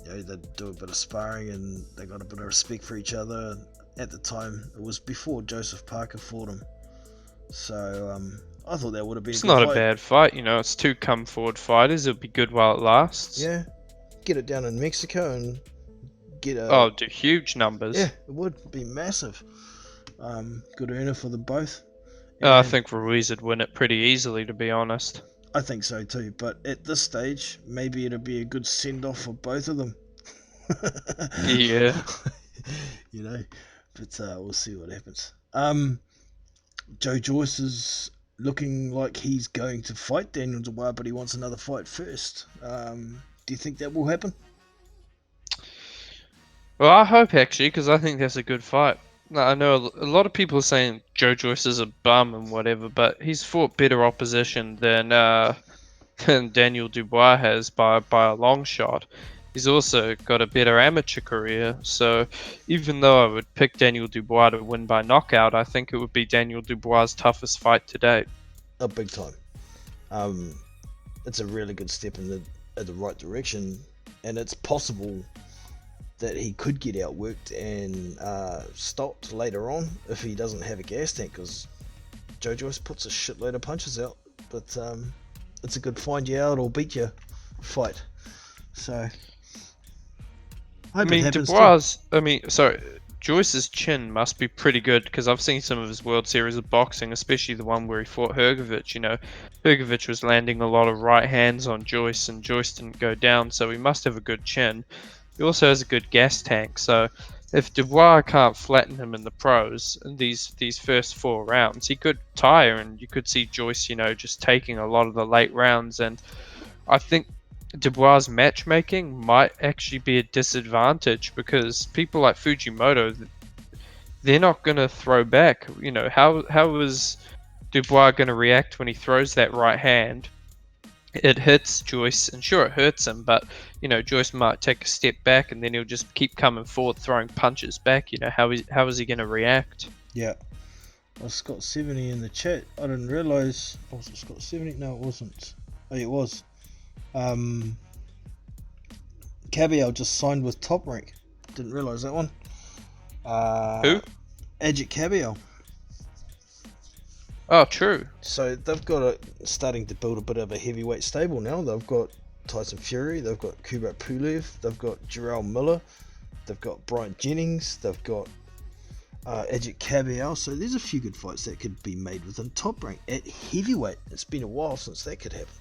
Speaker 2: They'd do a bit of sparring and they got a bit of respect for each other. At the time, it was before Joseph Parker fought him. So I thought that would have been
Speaker 6: It's
Speaker 2: a good
Speaker 6: not
Speaker 2: fight.
Speaker 6: a bad fight, it's 2 come forward fighters. It'll be good while it lasts.
Speaker 2: Yeah. get it down in Mexico and get a...
Speaker 6: Oh, do huge numbers.
Speaker 2: Yeah, it would be massive. Good earner for them both.
Speaker 6: I
Speaker 2: And
Speaker 6: think Ruiz would win it pretty easily, to be honest.
Speaker 2: I think so too, but at this stage, maybe it'll be a good send-off for both of them.
Speaker 6: Yeah.
Speaker 2: You know, but we'll see what happens. Joe Joyce is looking like he's going to fight Daniel Dubois, but he wants another fight first. Do you think that will happen?
Speaker 6: Well, I hope actually, because I think that's a good fight. I know a lot of people are saying Joe Joyce is a bum and whatever, but he's fought better opposition than Daniel Dubois has by a long shot. He's also got a better amateur career, so even though I would pick Daniel Dubois to win by knockout, I think it would be Daniel Dubois' toughest fight to date.
Speaker 2: A big time. It's a really good step in the right direction, and it's possible that he could get outworked and stopped later on if he doesn't have a gas tank, because Joe Joyce puts a shitload of punches out, but it's a good find you out or beat you fight. So I hope it happens too.
Speaker 6: Joyce's chin must be pretty good, because I've seen some of his World Series of boxing, especially the one where he fought Hrgovic. You know, Hrgovic was landing a lot of right hands on Joyce, and Joyce didn't go down, so he must have a good chin. He also has a good gas tank, so if Dubois can't flatten him in the pros in these first 4 rounds, he could tire, and you could see Joyce, you know, just taking a lot of the late rounds. And I think Dubois' matchmaking might actually be a disadvantage, because people like Fujimoto, they're not going to throw back. You know, how is Dubois going to react when he throws that right hand? It hits Joyce, and sure, it hurts him, but, you know, Joyce might take a step back, and then he'll just keep coming forward, throwing punches back. You know, how is he going to react?
Speaker 2: Yeah. Well, Scott 70 in the chat. I didn't realise. Was it Scott 70? No, it wasn't. Oh, it was. Cabiel just signed with Top Rank. Didn't realise that one.
Speaker 6: Who?
Speaker 2: Ajit Cabiel.
Speaker 6: Oh, true.
Speaker 2: So they've got starting to build a bit of a heavyweight stable now. They've got Tyson Fury, they've got Kubrat Pulev, they've got Jarrell Miller, they've got Bryant Jennings, they've got Ajit Cabiel. So there's a few good fights that could be made within Top Rank at heavyweight. It's been a while since that could happen.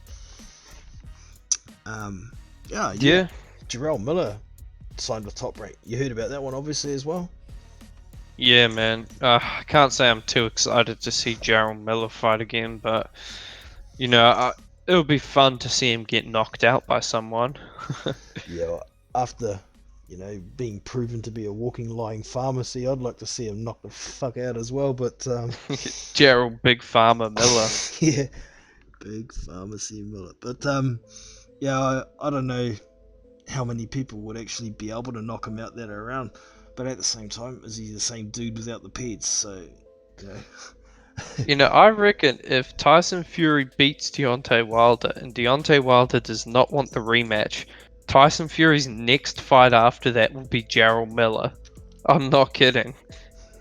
Speaker 2: Yeah. Jarrell Miller signed with Top Rank. You heard about that one, obviously, as well.
Speaker 6: Yeah, man. I can't say I'm too excited to see Jarrell Miller fight again, but, you know, it'll be fun to see him get knocked out by someone.
Speaker 2: Yeah, after, you know, being proven to be a walking, lying pharmacy, I'd like to see him knock the fuck out as well, but...
Speaker 6: Gerald Big Pharma Miller.
Speaker 2: Yeah, Big Pharmacy Miller. But, yeah, I don't know how many people would actually be able to knock him out that are around. But at the same time, is he the same dude without the peds? So, you know.
Speaker 6: You know, I reckon if Tyson Fury beats Deontay Wilder and Deontay Wilder does not want the rematch, Tyson Fury's next fight after that will be Jarrell Miller. I'm not kidding.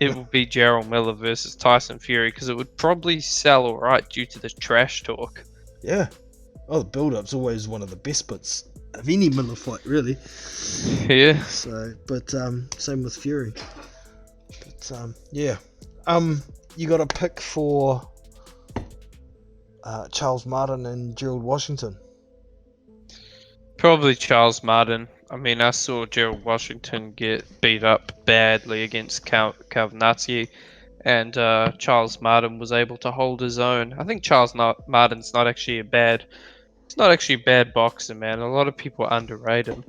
Speaker 6: It will be Jarrell Miller versus Tyson Fury, because it would probably sell alright due to the trash talk.
Speaker 2: Yeah. Oh, the build-up's always one of the best bits of any Miller fight, really.
Speaker 6: Yeah.
Speaker 2: So, but same with Fury. But yeah. You got a pick for Charles Martin and Gerald Washington.
Speaker 6: Probably Charles Martin. I mean, I saw Gerald Washington get beat up badly against Calvinazzi, and Charles Martin was able to hold his own. I think Charles Martin's not actually a bad boxer, man. A lot of people underrate him.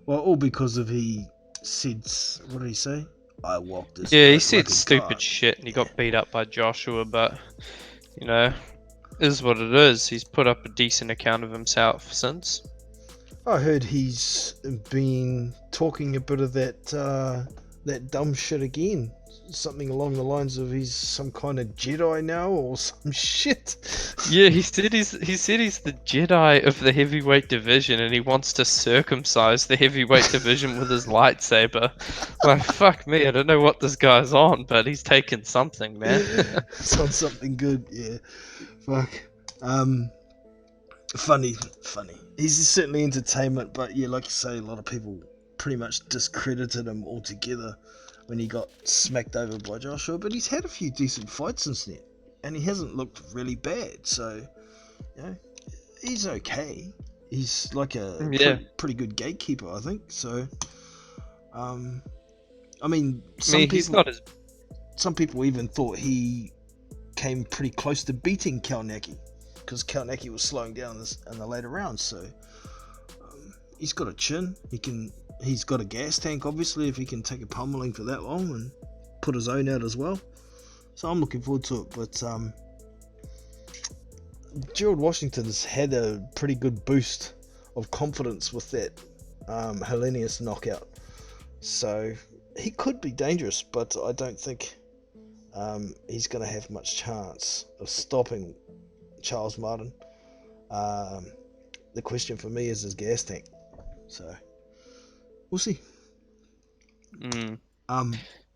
Speaker 2: Well, all because of he said, what did he say? I walked this.
Speaker 6: Yeah, he said stupid shit, and he got beat up by Joshua. But you know, is what it is. He's put up a decent account of himself since.
Speaker 2: I heard he's been talking a bit of that dumb shit again. Something along the lines of he's some kind of Jedi now or some shit.
Speaker 6: Yeah, he said he's the Jedi of the heavyweight division, and he wants to circumcise the heavyweight division with his lightsaber. Like, fuck me, I don't know what this guy's on, but he's taking something, man.
Speaker 2: It's on something good, yeah. Fuck. Funny. He's certainly entertainment, but yeah, like you say, a lot of people pretty much discredited him altogether when he got smacked over by Joshua. But he's had a few decent fights since then, and he hasn't looked really bad. So, you know, he's okay. He's like a
Speaker 6: Yeah.
Speaker 2: pretty good gatekeeper, I think. So, I mean,
Speaker 6: He's not as
Speaker 2: some people even thought he came pretty close to beating Kalnacki because Kalnacki was slowing down in the later rounds. So he's got a chin. He's got a gas tank, obviously, if he can take a pummeling for that long and put his own out as well. So I'm looking forward to it. But Gerald Washington's had a pretty good boost of confidence with that Helenius knockout. So he could be dangerous, but I don't think he's going to have much chance of stopping Charles Martin. The question for me is his gas tank. So we'll see.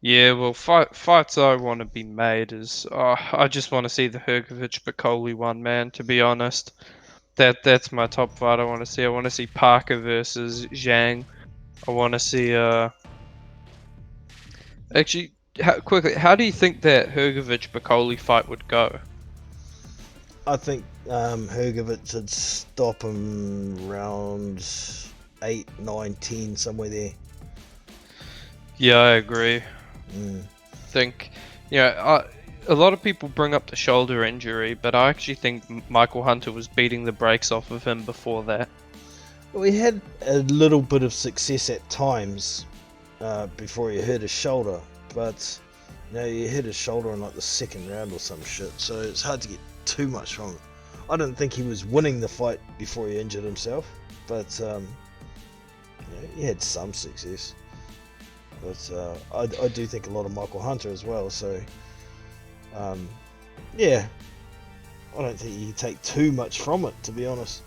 Speaker 6: Yeah, well, fights I want to be made is I just want to see the Hrgovic Bacoli one, man. To be honest, that's my top fight. I want to see. I want to see Parker versus Zhang. I want to see actually, quickly, how do you think that Hrgovic Bacoli fight would go?
Speaker 2: I think Hrgovic would stop him round 8, 9, 10, somewhere there.
Speaker 6: Yeah, I agree. Think, a lot of people bring up the shoulder injury, but I actually think Michael Hunter was beating the brakes off of him before that.
Speaker 2: Well, he had a little bit of success at times before he hurt his shoulder, but he hit his shoulder in like the second round or some shit, so it's hard to get too much from it. I don't think he was winning the fight before he injured himself, but he had some success. But I do think a lot of Michael Hunter as well, so yeah, I don't think you can take too much from it, to be honest.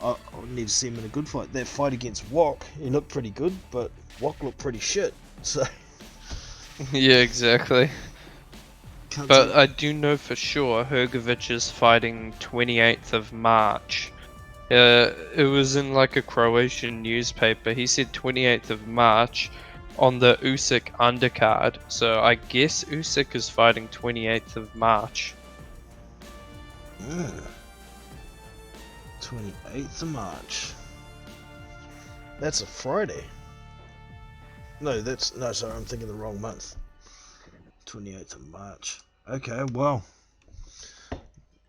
Speaker 2: I need to see him in a good fight. That fight against Wok, he looked pretty good, but Wok looked pretty shit, so
Speaker 6: Yeah, exactly. But I do know for sure Hrgovic is fighting 28th of March. It was in like a Croatian newspaper. He said 28th of March on the Usyk undercard. So I guess Usyk is fighting 28th of March.
Speaker 2: 28th of March. That's a Friday. No, sorry, I'm thinking the wrong month. 28th of March. Okay, well,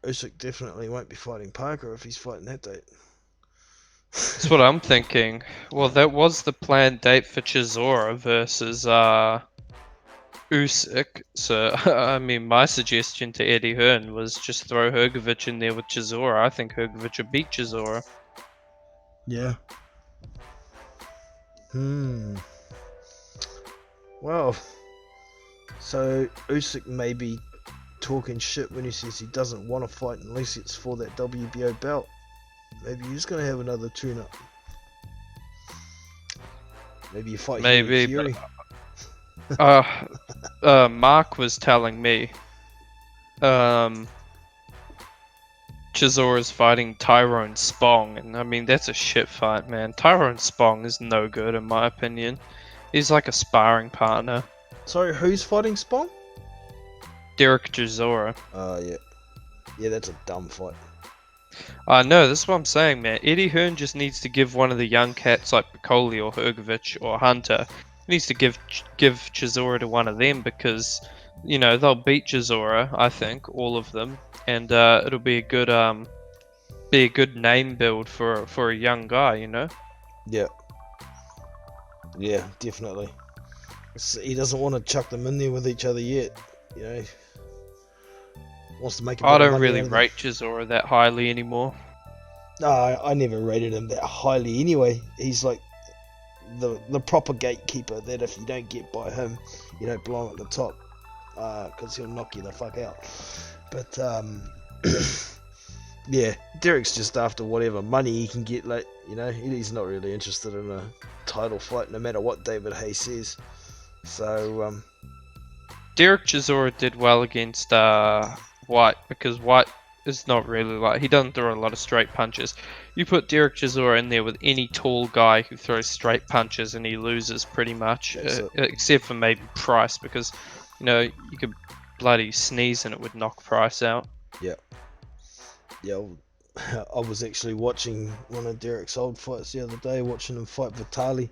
Speaker 2: Usyk definitely won't be fighting Parker if he's fighting that date.
Speaker 6: That's what I'm thinking. Well, that was the planned date for Chisora versus Usyk. So, I mean, my suggestion to Eddie Hearn was just throw Hrgovic in there with Chisora. I think Hrgovic will beat Chisora.
Speaker 2: Yeah. Well, so Usyk may be talking shit when he says he doesn't want to fight unless it's for that WBO belt. Maybe he's going to have another tune-up. Maybe you fight Fury.
Speaker 6: Mark was telling me Chisora's fighting Tyrone Spong, and I mean, that's a shit fight, man. Tyrone Spong is no good in my opinion. He's like a sparring partner.
Speaker 2: Sorry, who's fighting Spong?
Speaker 6: Derek Chisora.
Speaker 2: Yeah. Yeah, that's a dumb fight.
Speaker 6: No, that's what I'm saying, man. Eddie Hearn just needs to give one of the young cats like Bacoli or Hrgovic or Hunter. He needs to give Chisora to one of them because, they'll beat Chisora, I think, all of them, and it'll be a good name build for a young guy,
Speaker 2: Yeah. Yeah, definitely. He doesn't want to chuck them in there with each other yet, Wants to make a bit
Speaker 6: I
Speaker 2: of
Speaker 6: don't
Speaker 2: money
Speaker 6: really
Speaker 2: out of
Speaker 6: rate Chisora that highly anymore.
Speaker 2: No, I never rated him that highly anyway. He's like the proper gatekeeper that if you don't get by him, you don't belong at the top, because he'll knock you the fuck out. But yeah, Derek's just after whatever money he can get. Like, he's not really interested in a title fight, no matter what David Haye says. So
Speaker 6: Derek Chisora did well against White because White is not really like, he doesn't throw a lot of straight punches. You put Derek Chisora in there with any tall guy who throws straight punches and he loses pretty much, except for maybe Price, because you could bloody sneeze and it would knock Price out.
Speaker 2: Yeah. I was actually watching one of Derek's old fights the other day, watching him fight Vitali.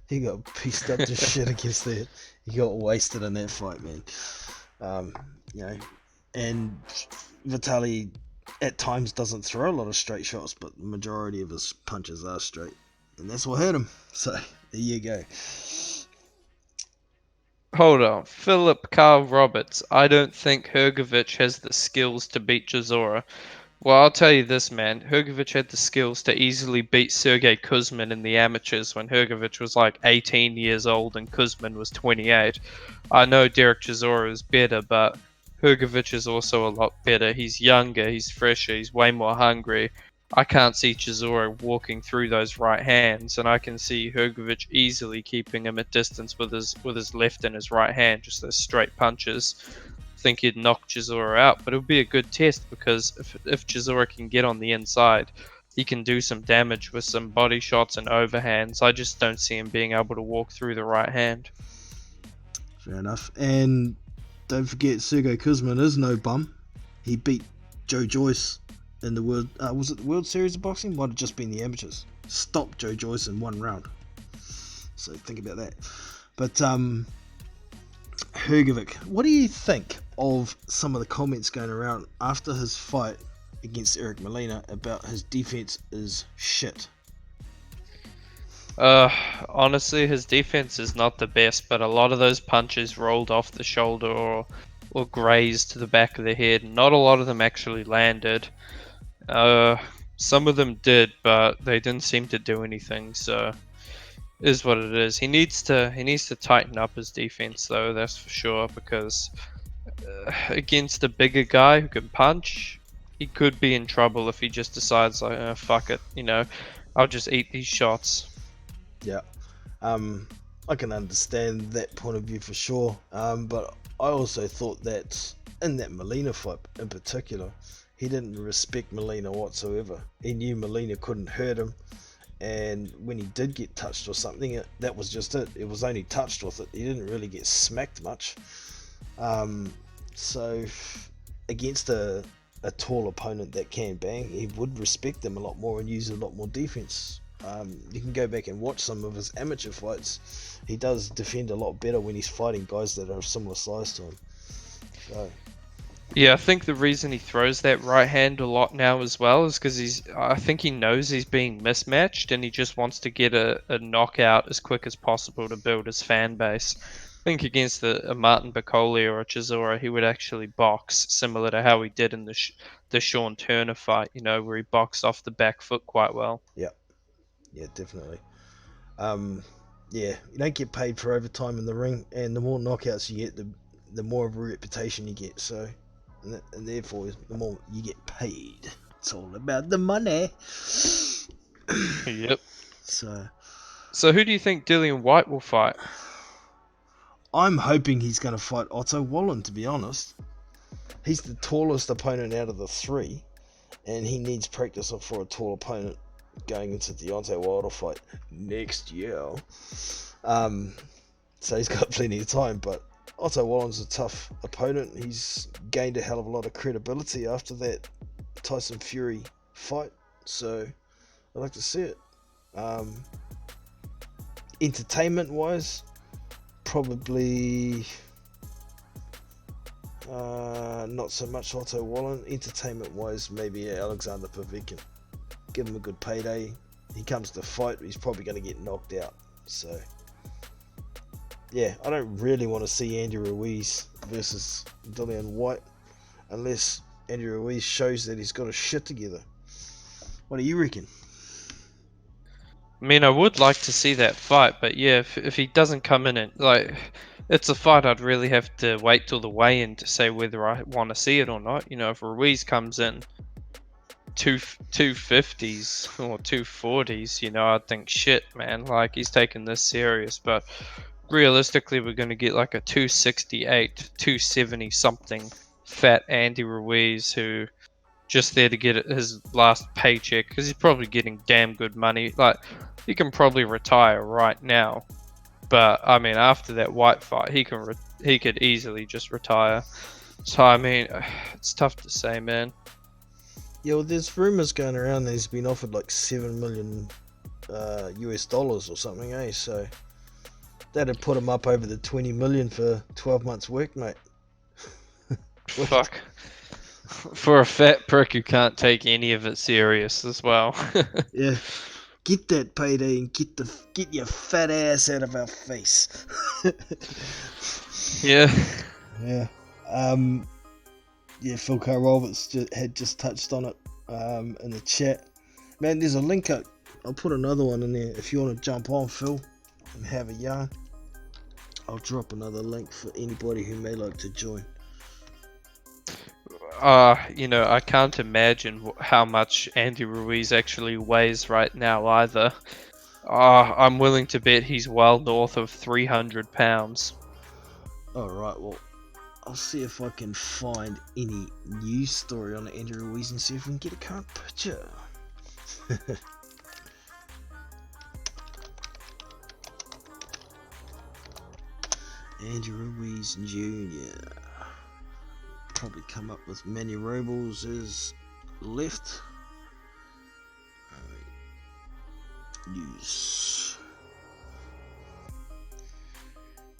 Speaker 2: He got pieced up to shit against that. He got wasted in that fight, man. And Vitali at times doesn't throw a lot of straight shots, but the majority of his punches are straight, and that's what hurt him. So there you go.
Speaker 6: Hold on, Philip Carl Roberts. I don't think Hrgovic has the skills to beat Chisora. Well, I'll tell you this, man. Hrgovic had the skills to easily beat Sergey Kuzmin in the amateurs when Hrgovic was like 18 years old and Kuzmin was 28. I know Derek Chisora is better, but Hrgovic is also a lot better. He's younger, he's fresher, he's way more hungry. I can't see Chisora walking through those right hands, and I can see Hrgovic easily keeping him at distance with his left and his right hand, just those straight punches. Think he'd knock Chisora out, but it would be a good test because if Chisora can get on the inside, he can do some damage with some body shots and overhands. I just don't see him being able to walk through the right hand.
Speaker 2: Fair enough. And don't forget, Sergey Kuzmin is no bum. He beat Joe Joyce in the World... was it the World Series of Boxing? Might have just been the amateurs. Stopped Joe Joyce in one round. So think about that. But, Hrgovic, what do you think of some of the comments going around after his fight against Eric Molina about his defense is shit?
Speaker 6: Honestly, his defense is not the best, but a lot of those punches rolled off the shoulder or grazed to the back of the head. Not a lot of them actually landed. Some of them did, but they didn't seem to do anything, so is what it is. He needs to tighten up his defense though, that's for sure, because against a bigger guy who can punch, he could be in trouble if he just decides like, fuck it, I'll just eat these shots.
Speaker 2: Yeah, I can understand that point of view for sure, but I also thought that in that Molina fight in particular, he didn't respect Molina whatsoever. He knew Molina couldn't hurt him, and when he did get touched or something, that was just it. It was only touched with it. He didn't really get smacked much. So against a tall opponent that can bang, he would respect them a lot more and use a lot more defense. You can go back and watch some of his amateur fights. He does defend a lot better when he's fighting guys that are similar size to him. So
Speaker 6: yeah, I think the reason he throws that right hand a lot now as well is because I think he knows he's being mismatched and he just wants to get a knockout as quick as possible to build his fan base. I think against a Martin Bakole or a Chisora, he would actually box similar to how he did in the Sean Turner fight, where he boxed off the back foot quite well.
Speaker 2: Yeah, definitely. You don't get paid for overtime in the ring, and the more knockouts you get, the more of a reputation you get. So, and therefore, the more you get paid. It's all about the money.
Speaker 6: Yep.
Speaker 2: So
Speaker 6: who do you think Dillian White will fight?
Speaker 2: I'm hoping he's going to fight Otto Wallen, to be honest. He's the tallest opponent out of the three, and he needs practice for a tall opponent going into the Deontay Wilder fight next year. So he's got plenty of time, but Otto Wallen's a tough opponent. He's gained a hell of a lot of credibility after that Tyson Fury fight, so I'd like to see it. Entertainment wise, probably not so much Otto Wallen. Entertainment wise, maybe Alexander Povetkin. Give him a good payday. He comes to fight, he's probably going to get knocked out. So yeah, I don't really want to see Andy Ruiz versus Dillian White unless Andy Ruiz shows that he's got his shit together. What do you reckon?
Speaker 6: I mean, I would like to see that fight, but yeah, if he doesn't come in and it's a fight I'd really have to wait till the weigh-in to say whether I want to see it or not. If Ruiz comes in 250s or 240s, I'd think shit, man, like he's taking this serious, but realistically we're going to get like a 268, 270 something fat Andy Ruiz who just there to get his last paycheck, because he's probably getting damn good money. Like, he can probably retire right now, but I mean, after that White fight, he could easily just retire. So I mean, it's tough to say, man.
Speaker 2: Yeah, well, there's rumors going around that he's been offered like $7 million US dollars or something, eh? So that'd put him up over the 20 million for 12 months work, mate.
Speaker 6: Fuck. For a fat prick who can't take any of it serious as well.
Speaker 2: Yeah. Get that payday and get your fat ass out of our face.
Speaker 6: Yeah.
Speaker 2: Yeah. Yeah, Phil Roberts had just touched on it in the chat. Man, there's a link up. I'll put another one in there if you want to jump on, Phil, and have a yarn. I'll drop another link for anybody who may like to join.
Speaker 6: You know, I can't imagine how much Andy Ruiz actually weighs right now either. I'm willing to bet he's well north of 300 pounds.
Speaker 2: Alright, well, I'll see if I can find any news story on Andy Ruiz and see if we can get a current picture. Andy Ruiz Jr. Probably come up with Manny Robles is left. News.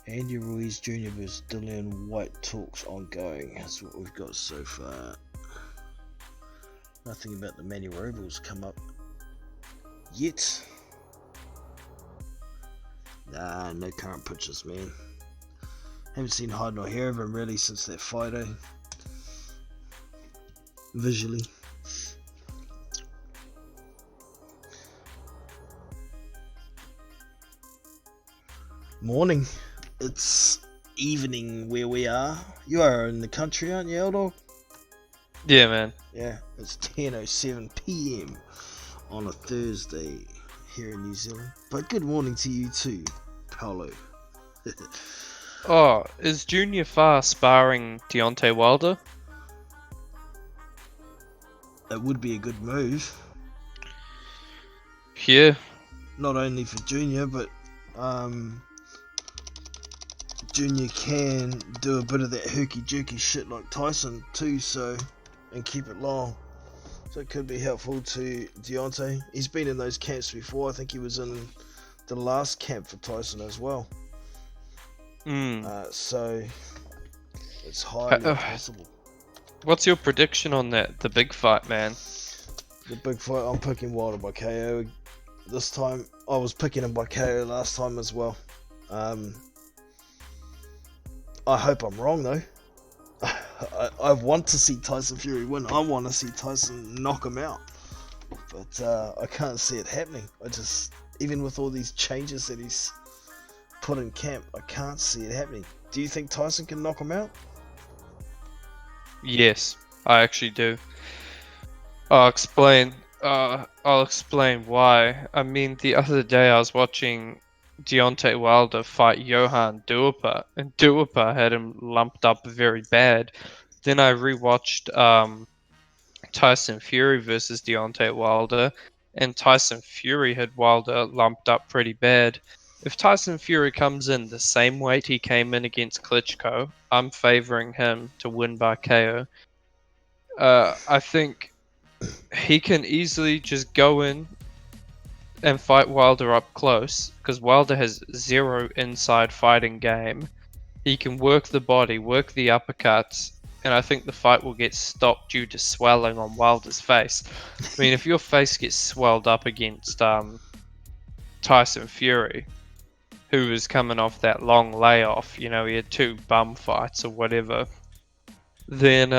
Speaker 2: Andy Ruiz Jr. vs Dillian White talks ongoing. That's what we've got so far. Nothing about the Manny Robles come up yet. Nah, no current pictures, man. Haven't seen hide nor hair of him really since that fight, eh? Visually. Morning. It's evening where we are. You are in the country, aren't you, Eldor?
Speaker 6: Yeah, man.
Speaker 2: Yeah, it's 10:07 PM on a Thursday here in New Zealand. But good morning to you too, Paolo.
Speaker 6: Oh, is Junior Farr sparring Deontay Wilder?
Speaker 2: That would be a good move.
Speaker 6: Yeah.
Speaker 2: Not only for Junior, but Junior can do a bit of that herky-jerky shit like Tyson too, so, and keep it long. So it could be helpful to Deontay. He's been in those camps before. I think he was in the last camp for Tyson as well. So it's highly possible.
Speaker 6: What's your prediction on that? The big fight, man.
Speaker 2: The big fight, I'm picking Wilder by KO this time. I was picking him by KO last time as well. I hope I'm wrong though. I want to see Tyson Fury win. I want to see Tyson knock him out. But I can't see it happening. Even with all these changes that he's put in camp, I can't see it happening. Do you think Tyson can knock him out?
Speaker 6: Yes, I actually do. I'll explain why. I mean, the other day I was watching Deontay Wilder fight Johan Duhaupas, and Duhaupas had him lumped up very bad. Then I rewatched Tyson Fury versus Deontay Wilder, and Tyson Fury had Wilder lumped up pretty bad. If Tyson Fury comes in the same weight he came in against Klitschko, I'm favoring him to win by KO. I think he can easily just go in and fight Wilder up close, because Wilder has zero inside fighting game. He can work the body, work the uppercuts, and I think the fight will get stopped due to swelling on Wilder's face. I mean, if your face gets swelled up against Tyson Fury, who was coming off that long layoff, you know, he had 2 bum fights or whatever, then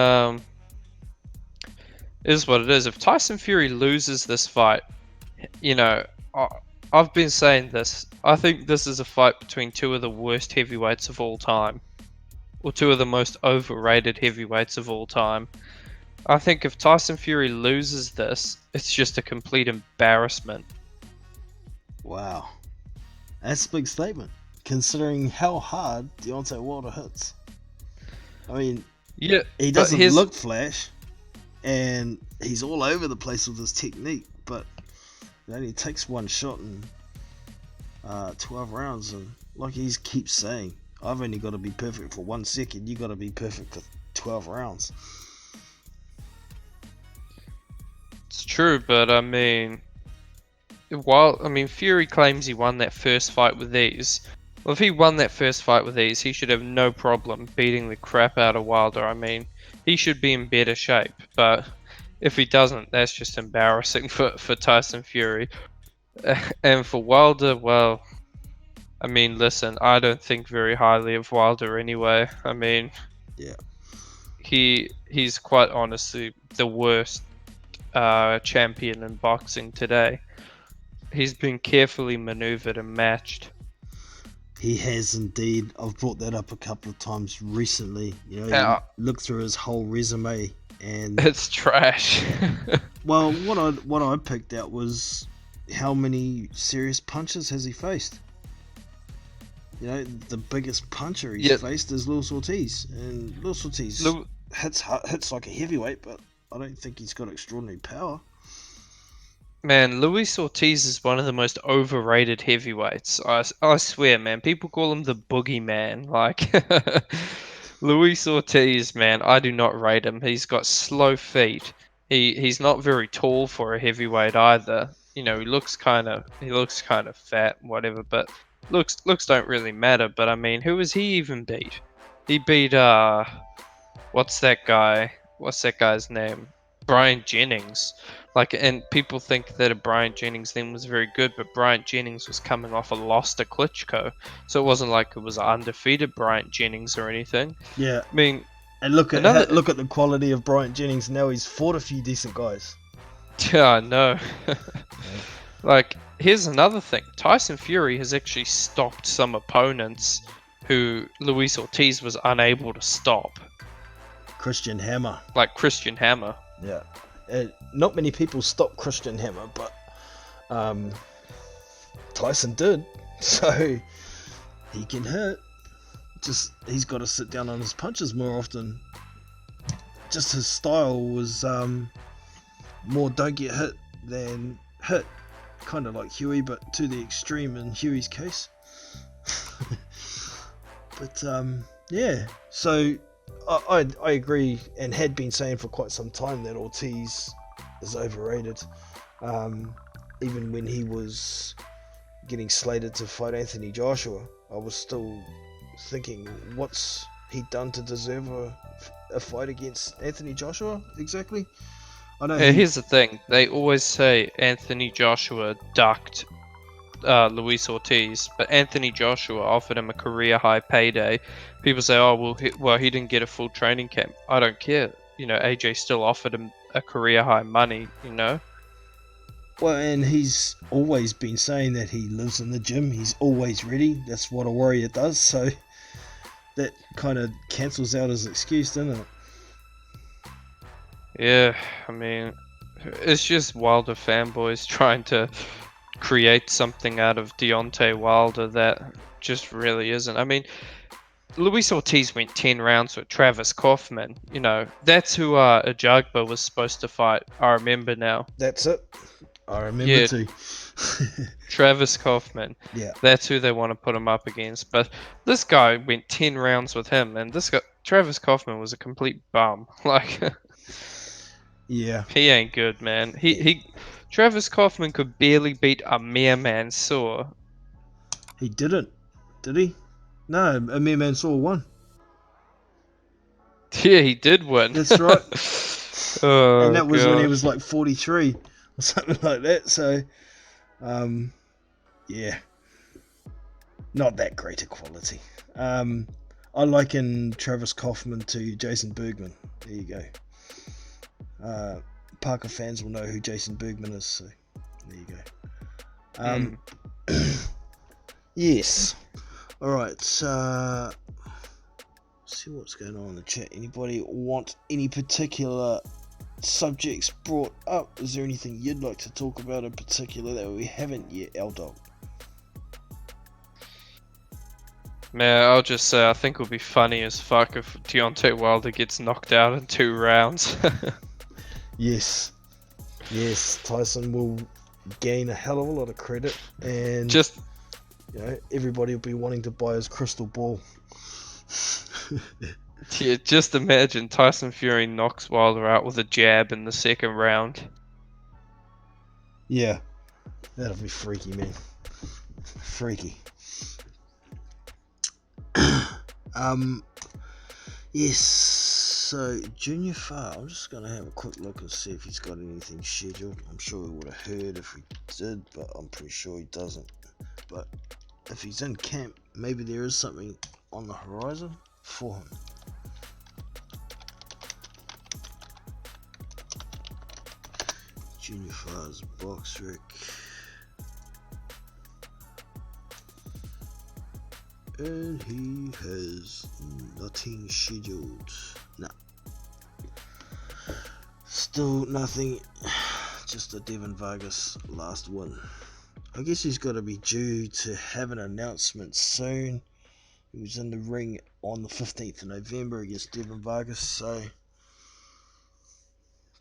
Speaker 6: it is what it is. If Tyson Fury loses this fight, you know, I've been saying this, I think this is a fight between 2 of the worst heavyweights of all time, or 2 of the most overrated heavyweights of all time. I think if Tyson Fury loses this, it's just a complete embarrassment.
Speaker 2: Wow. That's a big statement, considering how hard Deontay Wilder hits. I mean,
Speaker 6: Yeah,
Speaker 2: he doesn't look flash. and he's all over the place with his technique, but it only takes one shot in 12 rounds, and like he keeps saying, I've only got to be perfect for 1 second, you got to be perfect for 12 rounds.
Speaker 6: It's true, but I mean, Fury claims he won that first fight with ease. Well, if he won that first fight with ease, he should have no problem beating the crap out of Wilder. I mean, he should be in better shape, but if he doesn't, that's just embarrassing for Tyson Fury. And for Wilder, well, I mean, listen, I don't think very highly of Wilder anyway. I mean,
Speaker 2: yeah,
Speaker 6: he's quite honestly the worst champion in boxing today. He's been carefully maneuvered and matched.
Speaker 2: he has indeed. I've brought that up a couple of times recently. You know, you look through his whole resume, and
Speaker 6: it's trash.
Speaker 2: well, what I picked out was how many serious punches has he faced. You know, the biggest puncher he's faced is Luis Ortiz, and Luis Ortiz hits like a heavyweight, but I don't think he's got extraordinary power.
Speaker 6: Man, Luis Ortiz is one of the most overrated heavyweights. I swear, man. People call him the boogeyman. Like, Luis Ortiz, man, I do not rate him. He's got slow feet. He's not very tall for a heavyweight either. You know, he looks kind of fat, whatever. But looks don't really matter. But I mean, who has he even beat? He beat what's that guy? What's that guy's name? Brian Jennings. Like, and people think that a Brian Jennings then was very good, but Brian Jennings was coming off a loss to Klitschko, so it wasn't like it was an undefeated Brian Jennings or anything.
Speaker 2: Yeah,
Speaker 6: I mean,
Speaker 2: and look at the quality of Brian Jennings now. He's fought a few decent guys.
Speaker 6: Yeah, I know. Like, here's another thing: Tyson Fury has actually stopped some opponents who Luis Ortiz was unable to stop.
Speaker 2: Christian Hammer.
Speaker 6: Like Christian Hammer.
Speaker 2: Yeah. Not many people stop Christian Hammer, but Tyson did, so he can hit. Just he's got to sit down on his punches more often. Just his style was more don't get hit than hit, kind of like Huey, but to the extreme in Huey's case. But yeah, so I agree, and had been saying for quite some time that Ortiz is overrated. Even when he was getting slated to fight Anthony Joshua, I was still thinking, what's he done to deserve a fight against Anthony Joshua exactly? I know.
Speaker 6: Here's the thing: they always say Anthony Joshua ducked Luis Ortiz, but Anthony Joshua offered him a career high payday. People say, oh, well, he didn't get a full training camp. I don't care. You know, AJ still offered him a career high money, you know?
Speaker 2: Well, and he's always been saying that he lives in the gym. He's always ready. That's what a warrior does. So that kind of cancels out his excuse, doesn't it?
Speaker 6: Yeah, I mean, it's just Wilder fanboys trying to create something out of Deontay Wilder that just really isn't. I mean, Luis Ortiz went 10 rounds with Travis Kaufman. You know, that's who Ajagba was supposed to fight. I remember now.
Speaker 2: That's it. I remember too.
Speaker 6: Travis Kaufman.
Speaker 2: Yeah.
Speaker 6: That's who they want to put him up against. But this guy went 10 rounds with him, and Travis Kaufman was a complete bum. Like,
Speaker 2: yeah.
Speaker 6: He ain't good, man. Travis Kaufman could barely beat Amir Mansour.
Speaker 2: He didn't, did he? No, Amir Mansour won.
Speaker 6: Yeah, he did win.
Speaker 2: That's right.
Speaker 6: Oh,
Speaker 2: and that was
Speaker 6: God.
Speaker 2: when he was like 43 or something like that. So, yeah, not that great a quality. I liken Travis Kaufman to Jason Bergman. There you go. Parker fans will know who Jason Bergman is. So there you go. Yes. All right. See what's going on in the chat. Anybody want any particular subjects brought up? Is there anything you'd like to talk about in particular that we haven't yet, L-Dog?
Speaker 6: Man, I'll just say I think it'll be funny as fuck if Deontay Wilder gets knocked out in 2 rounds.
Speaker 2: Yes. Yes, Tyson will gain a hell of a lot of credit, and
Speaker 6: Just
Speaker 2: everybody will be wanting to buy his crystal ball.
Speaker 6: Yeah, just imagine Tyson Fury knocks Wilder out with a jab in the second round.
Speaker 2: Yeah, that'll be freaky, man. Freaky. Yes. So Junior Farr, I'm just gonna have a quick look and see if he's got anything scheduled. I'm sure we would have heard if he did, but I'm pretty sure he doesn't. But if he's in camp, maybe there is something on the horizon for him. Junior Farr's box rec. And he has nothing scheduled. Nah. Still nothing. Just a Devin Vargas last one. I guess he's got to be due to have an announcement soon. He was in the ring on the 15th of November against Devin Vargas, so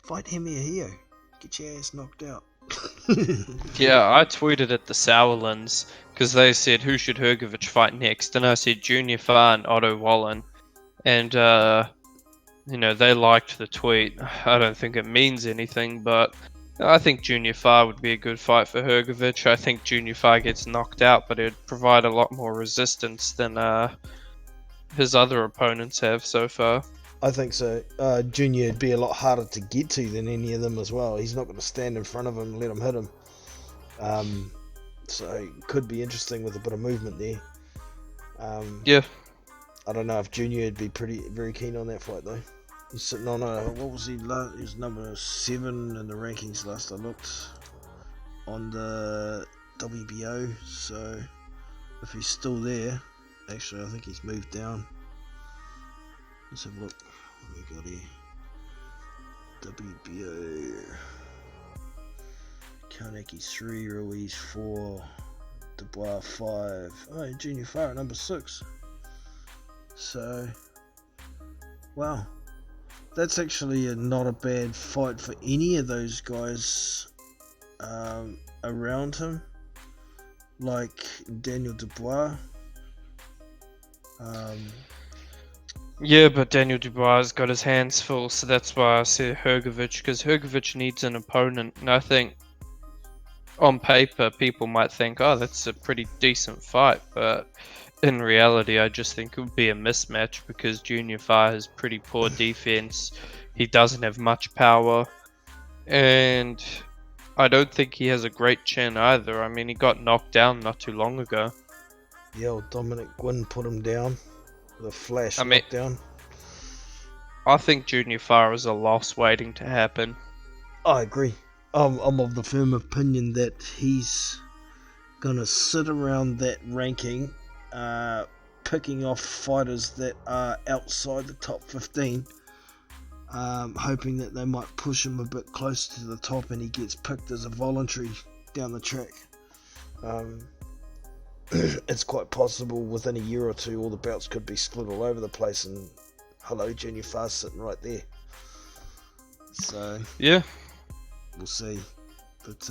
Speaker 2: fight him here. Get your ass knocked out.
Speaker 6: Yeah, I tweeted at the Sauerlands because they said who should Hrgovic fight next, and I said Junior Farr and Otto Wallen, and they liked the tweet. I don't think it means anything, but I think Junior Farr would be a good fight for Hrgovic. I think Junior Farr gets knocked out, but it'd provide a lot more resistance than his other opponents have so far.
Speaker 2: I think so. Junior would be a lot harder to get to than any of them as well. He's not going to stand in front of him and let him hit him. So it could be interesting with a bit of movement there.
Speaker 6: Yeah.
Speaker 2: I don't know if Junior would be very keen on that fight though. He's sitting on what was he? He was number 7 in the rankings last I looked on the WBO. So if he's still there, actually I think he's moved down. Let's have a look. What we got here? WBO. Kaneki 3, Ruiz 4, Dubois 5. Oh, Junior Farr at number 6. So, wow. That's actually not a bad fight for any of those guys around him. Like Daniel Dubois.
Speaker 6: Yeah, but Daniel Dubois has got his hands full, so that's why I say Hrgovic, because Hrgovic needs an opponent, and I think on paper people might think, oh, that's a pretty decent fight, but in reality I just think it would be a mismatch because Junior Farr has pretty poor defense, he doesn't have much power, and I don't think he has a great chin either. I mean, he got knocked down not too long ago.
Speaker 2: Yeah, old Dominic Gwynn put him down. The flash knockdown.
Speaker 6: I think Junior Farr is a loss waiting to happen.
Speaker 2: I agree. I'm of the firm opinion that he's gonna sit around that ranking, picking off fighters that are outside the top 15, hoping that they might push him a bit closer to the top and he gets picked as a voluntary down the track. It's quite possible within a year or two all the belts could be split all over the place, and hello, Junior Farr sitting right there. So
Speaker 6: yeah,
Speaker 2: we'll see. But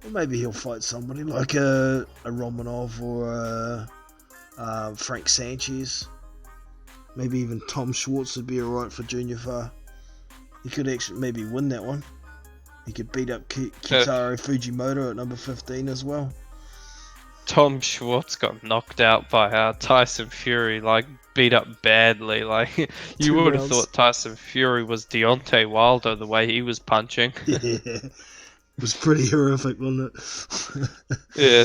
Speaker 2: well, maybe he'll fight somebody like a Romanov or a Frank Sanchez. Maybe even Tom Schwartz would be alright for Junior Farr. He could actually maybe win that one. He could beat up Kitaro Fujimoto at number 15 as well.
Speaker 6: Tom Schwartz got knocked out by Tyson Fury, beat up badly. You would have thought Tyson Fury was Deontay Wilder the way he was punching.
Speaker 2: Yeah, it was pretty horrific, wasn't it?
Speaker 6: Yeah,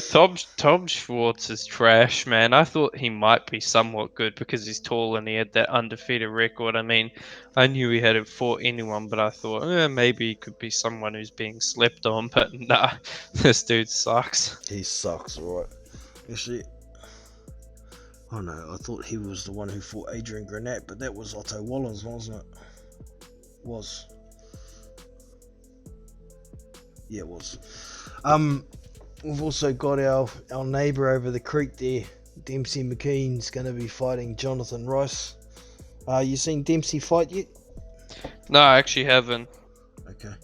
Speaker 6: Tom Schwartz is trash, man. I thought he might be somewhat good because he's tall and he had that undefeated record. I mean, I knew he hadn't fought anyone, but I thought maybe he could be someone who's being slept on. But nah, this dude sucks.
Speaker 2: He sucks, alright. Actually, oh no, I thought he was the one who fought Adrian Granat, but that was Otto Wallens, wasn't it? Yeah, it was. We've also got our neighbour over the creek there, Dempsey McKean's going to be fighting Jonathan Rice. You seen Dempsey fight yet?
Speaker 6: No, I actually haven't.
Speaker 2: Okay.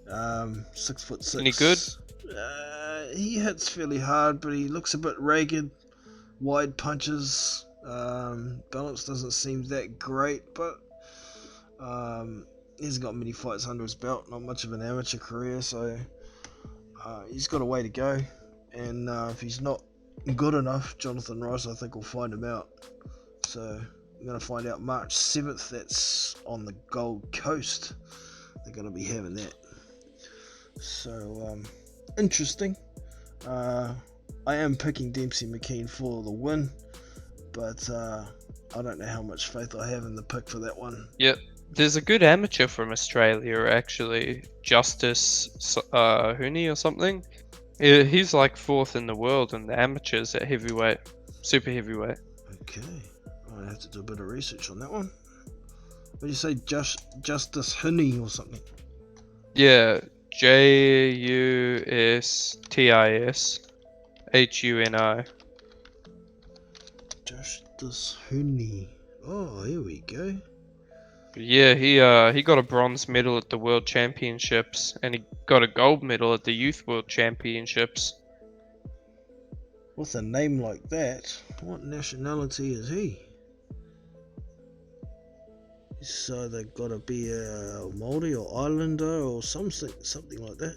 Speaker 2: 6'6".
Speaker 6: Any good?
Speaker 2: He hits fairly hard, but he looks a bit ragged. Wide punches. Balance doesn't seem that great, but he hasn't got many fights under his belt. Not much of an amateur career, so he's got a way to go. And if he's not good enough, Jonathan Rice, I think, will find him out. So I'm going to find out March 7th. That's on the Gold Coast. They're going to be having that. So interesting. I am picking Dempsey McKean for the win, but I don't know how much faith I have in the pick for that one.
Speaker 6: Yep. There's a good amateur from Australia, actually. Justice Hooney or something. He's like 4th in the world in the amateurs at heavyweight. Super heavyweight.
Speaker 2: Okay. I have to do a bit of research on that one. What do you say, Justice Hooney or something?
Speaker 6: Yeah. JUSTISHUNI.
Speaker 2: Justice Hooney. Oh, here we go.
Speaker 6: Yeah, he got a bronze medal at the World Championships, and he got a gold medal at the Youth World Championships.
Speaker 2: With a name like that, what nationality is he? So they've got to be a Māori or Islander or something like that.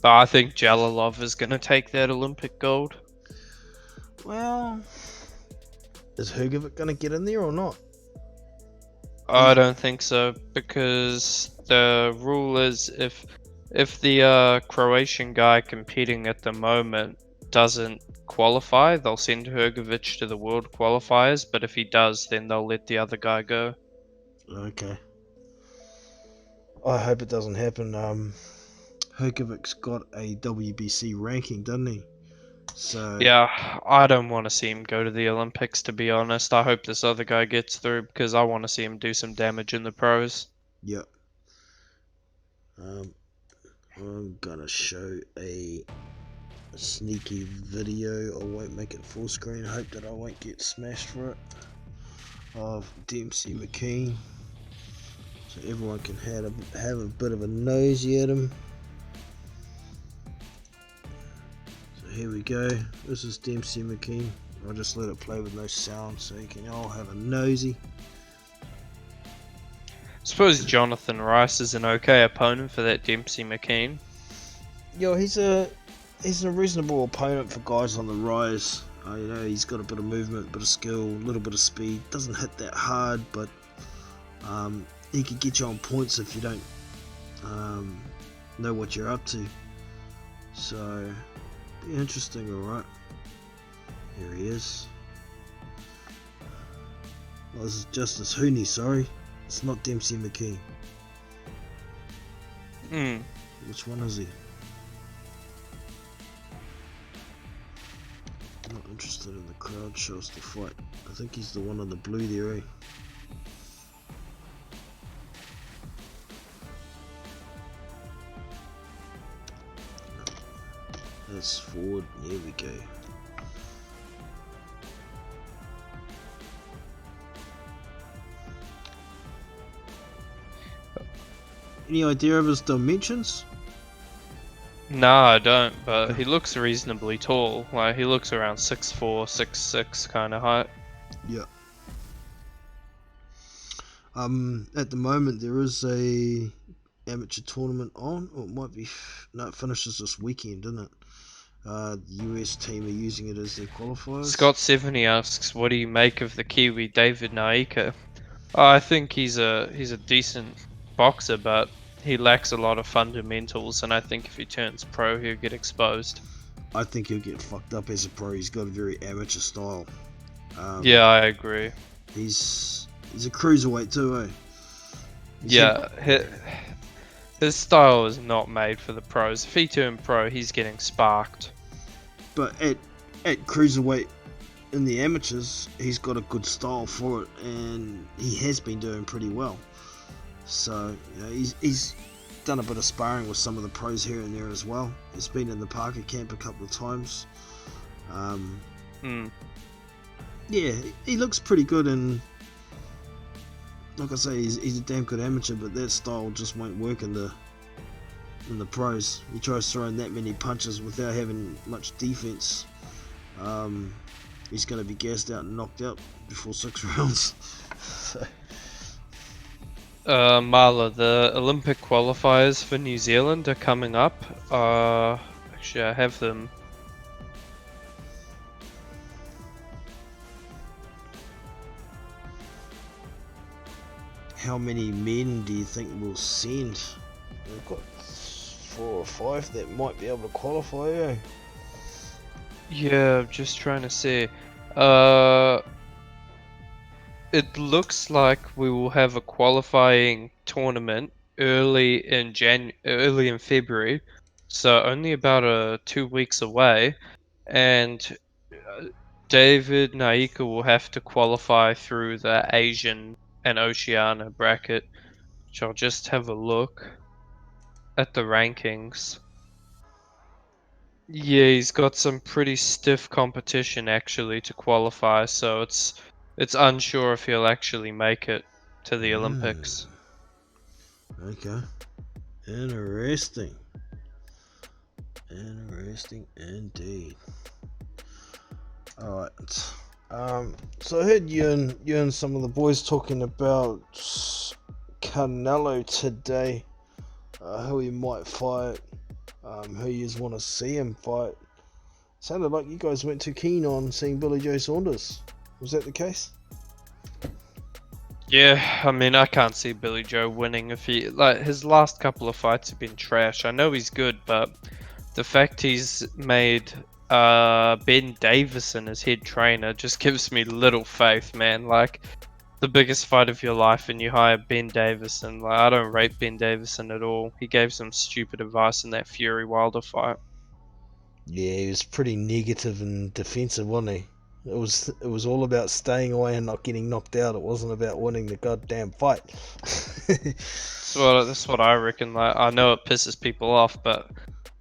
Speaker 6: But I think Jalalov is going to take that Olympic gold.
Speaker 2: Well, is Hrgovic going to get in there or not?
Speaker 6: I don't think so, because the rule is if the Croatian guy competing at the moment doesn't qualify, they'll send Hrgovic to the world qualifiers, but if he does, then they'll let the other guy go.
Speaker 2: Okay. I hope it doesn't happen. Hrgovic's got a WBC ranking, doesn't he? So
Speaker 6: Yeah, I don't want to see him go to the Olympics, to be honest. I hope this other guy gets through, because I want to see him do some damage in the pros.
Speaker 2: Yep. I'm gonna show a sneaky video. I won't make it full screen. I hope that I won't get smashed for it. Of Dempsey McKean, so everyone can have a bit of a nosy at him. So here we go. This is Dempsey McKean. I'll just let it play with no sound so you can all have a nosy.
Speaker 6: Suppose Jonathan Rice is an okay opponent for that Dempsey McKean.
Speaker 2: Yo, he's a reasonable opponent for guys on the rise. You know, he's got a bit of movement, a bit of skill, a little bit of speed. Doesn't hit that hard, but he can get you on points if you don't know what you're up to. So, be interesting, alright. Here he is. Well, this is Justice Hooney, sorry. It's not Dempsey McKean. Which one is he? Not interested in the crowd, show us the fight. I think he's the one on the blue there, eh? That's forward, there we go. Any idea of his dimensions?
Speaker 6: No, I don't, but he looks reasonably tall. Like, he looks around 6'4", 6'6" kind of height.
Speaker 2: Yeah. At the moment there is a amateur tournament on, or it might be, no, it finishes this weekend, doesn't it? The US team are using it as their qualifiers.
Speaker 6: Scott 70 asks, what do you make of the Kiwi David Naika? I think he's a decent boxer, but he lacks a lot of fundamentals, and I think if he turns pro, he'll get exposed.
Speaker 2: I think he'll get fucked up as a pro. He's got a very amateur style.
Speaker 6: Yeah, I agree.
Speaker 2: He's a cruiserweight too, eh?
Speaker 6: Yeah, his style is not made for the pros. If he turned pro, he's getting sparked.
Speaker 2: But at cruiserweight in the amateurs, he's got a good style for it, and he has been doing pretty well. So, you know, he's done a bit of sparring with some of the pros here and there as well. He's been in the Parker camp a couple of times. Yeah, he looks pretty good, and like I say, he's a damn good amateur, but that style just won't work in the pros. He tries throwing that many punches without having much defense. He's going to be gassed out and knocked out before 6 rounds. So.
Speaker 6: Marla, the Olympic qualifiers for New Zealand are coming up. Actually, I have them.
Speaker 2: How many men do you think we'll send? We've got 4 or 5 that might be able to qualify, eh?
Speaker 6: Yeah, I'm just trying to see. It looks like we will have a qualifying tournament early in February, so only about 2 weeks away, and David Naika will have to qualify through the Asian and Oceania bracket, which I'll just have a look at the rankings. Yeah, he's got some pretty stiff competition actually to qualify, so it's unsure if he'll actually make it to the Olympics.
Speaker 2: Okay. Interesting. Interesting indeed. Alright. So I heard you and some of the boys talking about Canelo today. Who he might fight. Who you want to see him fight. Sounded like you guys weren't too keen on seeing Billy Joe Saunders. Was that the case?
Speaker 6: Yeah, I mean, I can't see Billy Joe winning if he his last couple of fights have been trash. I know he's good, but the fact he's made Ben Davison his head trainer just gives me little faith, man. Like, the biggest fight of your life and you hire Ben Davison. Like, I don't rate Ben Davison at all. He gave some stupid advice in that Fury Wilder fight.
Speaker 2: Yeah, he was pretty negative and defensive, wasn't he? It was all about staying away and not getting knocked out. It wasn't about winning the goddamn fight.
Speaker 6: That's what I reckon. Like, I know it pisses people off, but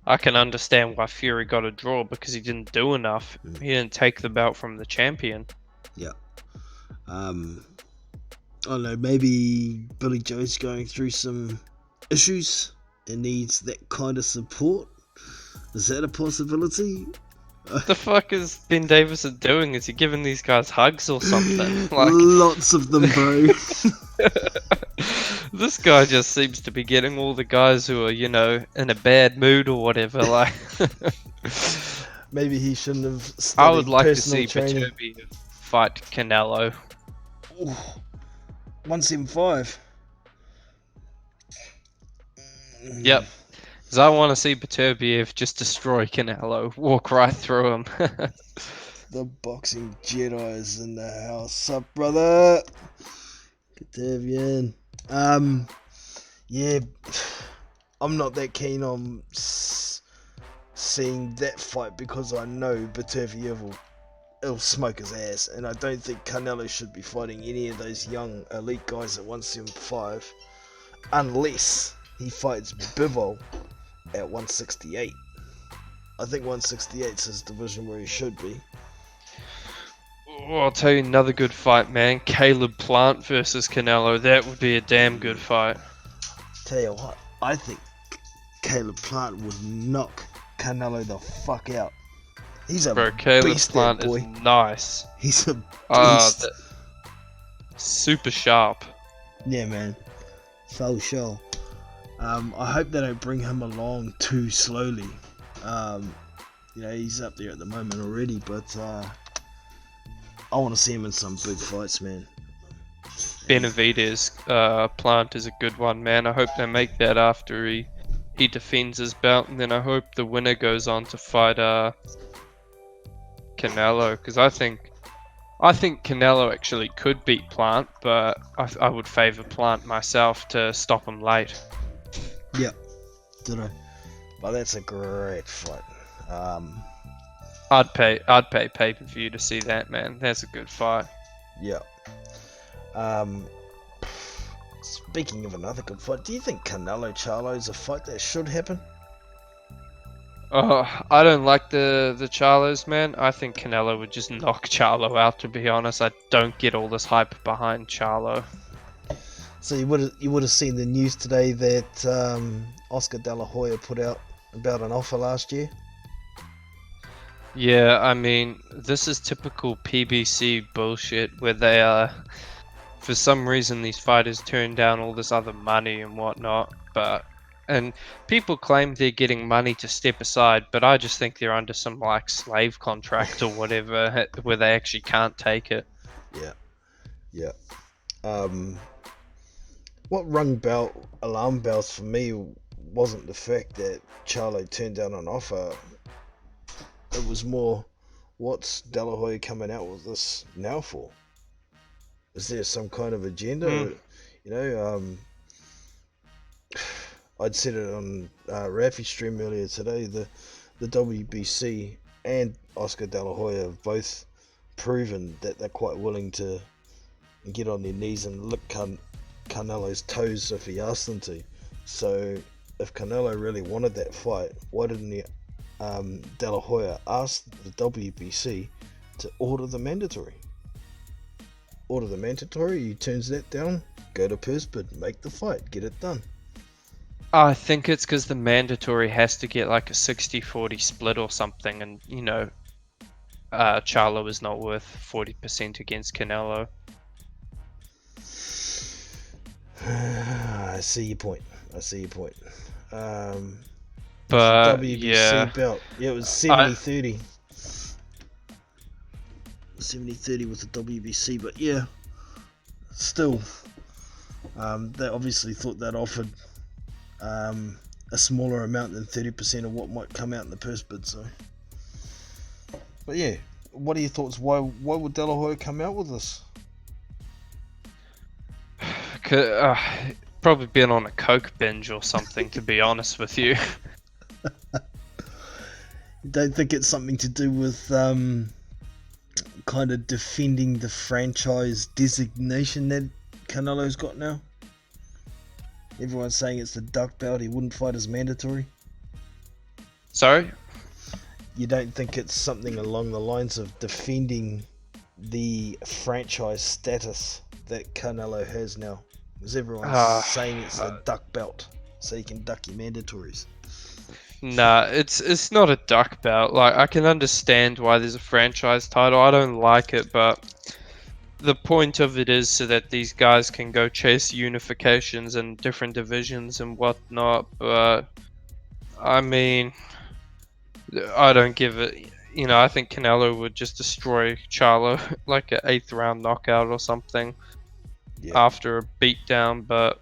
Speaker 6: I can understand why Fury got a draw, because he didn't do enough. He didn't take the belt from the champion.
Speaker 2: Yeah. I don't know, maybe Billy Joe's going through some issues and needs that kind of support. Is that a possibility?
Speaker 6: The fuck is Ben Davison doing? Is he giving these guys hugs or something? Like,
Speaker 2: lots of them, bro.
Speaker 6: This guy just seems to be getting all the guys who are, in a bad mood or whatever. Like,
Speaker 2: maybe he shouldn't have studied
Speaker 6: I would like to see
Speaker 2: training.
Speaker 6: Viterbi fight Canelo.
Speaker 2: Ooh, 175.
Speaker 6: Yep. Because I want to see Beterbiev just destroy Canelo, walk right through him.
Speaker 2: The boxing Jedi is in the house. Sup, brother? Katavian. Yeah, I'm not that keen on seeing that fight because I know Beterbiev will smoke his ass, and I don't think Canelo should be fighting any of those young elite guys at 175 unless he fights Bivol at 168. I think 168 is his division where he should be.
Speaker 6: Oh, I'll tell you another good fight, man. Caleb Plant versus Canelo. That would be a damn good fight.
Speaker 2: Tell you what, I think Caleb Plant would knock Canelo the fuck out. He's a
Speaker 6: Caleb
Speaker 2: beast,
Speaker 6: Plant
Speaker 2: that boy.
Speaker 6: is nice.
Speaker 2: He's a beast.
Speaker 6: Super sharp.
Speaker 2: Yeah, man. So sure. I hope they don't bring him along too slowly. He's up there at the moment already, but I want to see him in some big fights, man.
Speaker 6: Benavidez Plant is a good one, man. I hope they make that after he defends his belt, and then I hope the winner goes on to fight Canelo, because I think Canelo actually could beat Plant, but I would favour Plant myself to stop him late.
Speaker 2: Yeah, did I? But that's a great fight.
Speaker 6: I'd pay pay-per-view to see that, man. That's a good fight.
Speaker 2: Yeah. Speaking of another good fight, do you think Canelo Charlo is a fight that should happen?
Speaker 6: I don't like the Charlos, man. I think Canelo would just knock Charlo out, to be honest. I don't get all this hype behind Charlo.
Speaker 2: So you would have seen the news today that Oscar De La Hoya put out about an offer last year.
Speaker 6: Yeah, I mean, this is typical PBC bullshit where they for some reason these fighters turn down all this other money and whatnot, and people claim they're getting money to step aside, but I just think they're under some like slave contract or whatever where they actually can't take it.
Speaker 2: Yeah. What rung alarm bells for me wasn't the fact that Charlo turned down an offer. It was more, what's De La Hoya coming out with this now for? Is there some kind of agenda? You know, I'd said it on Rafi's stream earlier today. The WBC and Oscar De La Hoya have both proven that they're quite willing to get on their knees and lick Canelo's toes if he asked them to. So if Canelo really wanted that fight, why didn't he, De La Hoya ask the WBC to order the mandatory? Order the mandatory, he turns that down, go to purse bid, make the fight, get it done.
Speaker 6: I think it's because the mandatory has to get like a 60-40 split or something, and you know, Charlo is not worth 40% against Canelo.
Speaker 2: I see your point.
Speaker 6: But
Speaker 2: WBC
Speaker 6: yeah,
Speaker 2: belt. Yeah, it was 70-30. 70-30 with the WBC, but yeah, still, they obviously thought that offered a smaller amount than 30% of what might come out in the purse bid. So, but yeah, what are your thoughts? Why would De La Hoya come out with this?
Speaker 6: probably been on a coke binge or something, to be honest with you.
Speaker 2: You don't think it's something to do with kind of defending the franchise designation that Canelo's got now? Everyone's saying it's the duck belt, he wouldn't fight as mandatory.
Speaker 6: Sorry?
Speaker 2: You don't think it's something along the lines of defending the franchise status that Canelo has now? Because everyone's saying it's a duck belt, so you can duck your mandatories.
Speaker 6: Nah, it's not a duck belt. Like, I can understand why there's a franchise title. I don't like it, but the point of it is so that these guys can go chase unifications in different divisions and whatnot. But I mean, I don't give it. You know, I think Canelo would just destroy Charlo like an 8th round knockout or something after a beatdown. But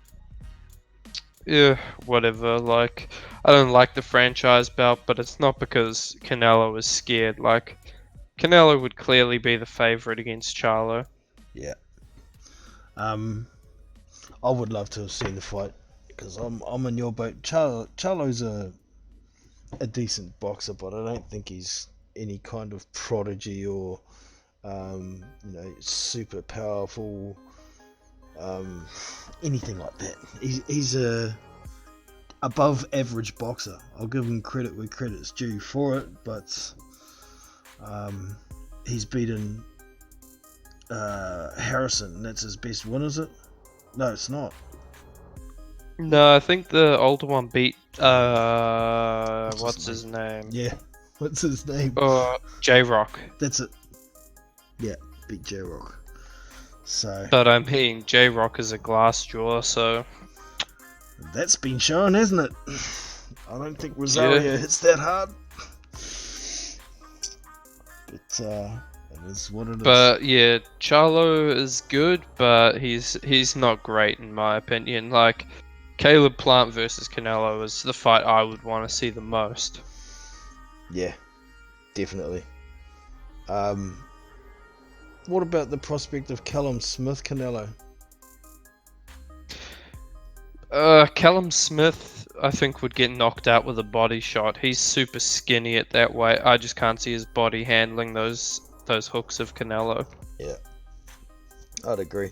Speaker 6: yeah, whatever. Like, I don't like the franchise belt, but it's not because Canelo is scared. Like, Canelo would clearly be the favorite against Charlo.
Speaker 2: Yeah. I would love to have seen the fight because I'm in your boat. Charlo's a decent boxer, but I don't think he's any kind of prodigy or you know, super powerful, anything like that. He's a above average boxer. I'll give him credit where credit's due for it, but he's beaten Harrison, and that's his best win, is it? No, it's not.
Speaker 6: No, I think the older one beat what's his name?
Speaker 2: Yeah, what's his name?
Speaker 6: J-Rock.
Speaker 2: That's it. Yeah, beat J-Rock. So,
Speaker 6: But I mean, J-Rock is a glass jaw, so
Speaker 2: that's been shown, hasn't it? I don't think Rosario hits that hard. But it is what it is.
Speaker 6: But yeah, Charlo is good, but he's not great in my opinion. Like, Caleb Plant versus Canelo is the fight I would want to see the most.
Speaker 2: Yeah, definitely. What about the prospect of Callum Smith Canelo?
Speaker 6: Callum Smith, I think, would get knocked out with a body shot. He's super skinny at that weight. I just can't see his body handling those hooks of Canelo.
Speaker 2: Yeah, I'd agree.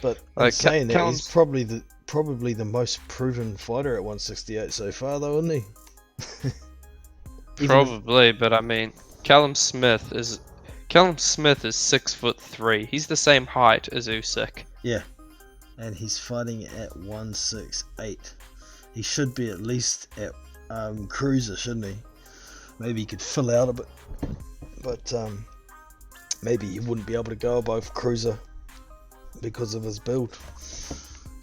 Speaker 2: But
Speaker 6: Like,
Speaker 2: in saying that,
Speaker 6: Callum's-
Speaker 2: he's probably the most proven fighter at 168 so far, though, isn't he?
Speaker 6: Probably, but I mean, Callum Smith is 6'3". He's the same height as Usyk.
Speaker 2: Yeah, and he's fighting at 168. He should be at least at cruiser, shouldn't he? Maybe he could fill out a bit, but maybe he wouldn't be able to go above cruiser because of his build.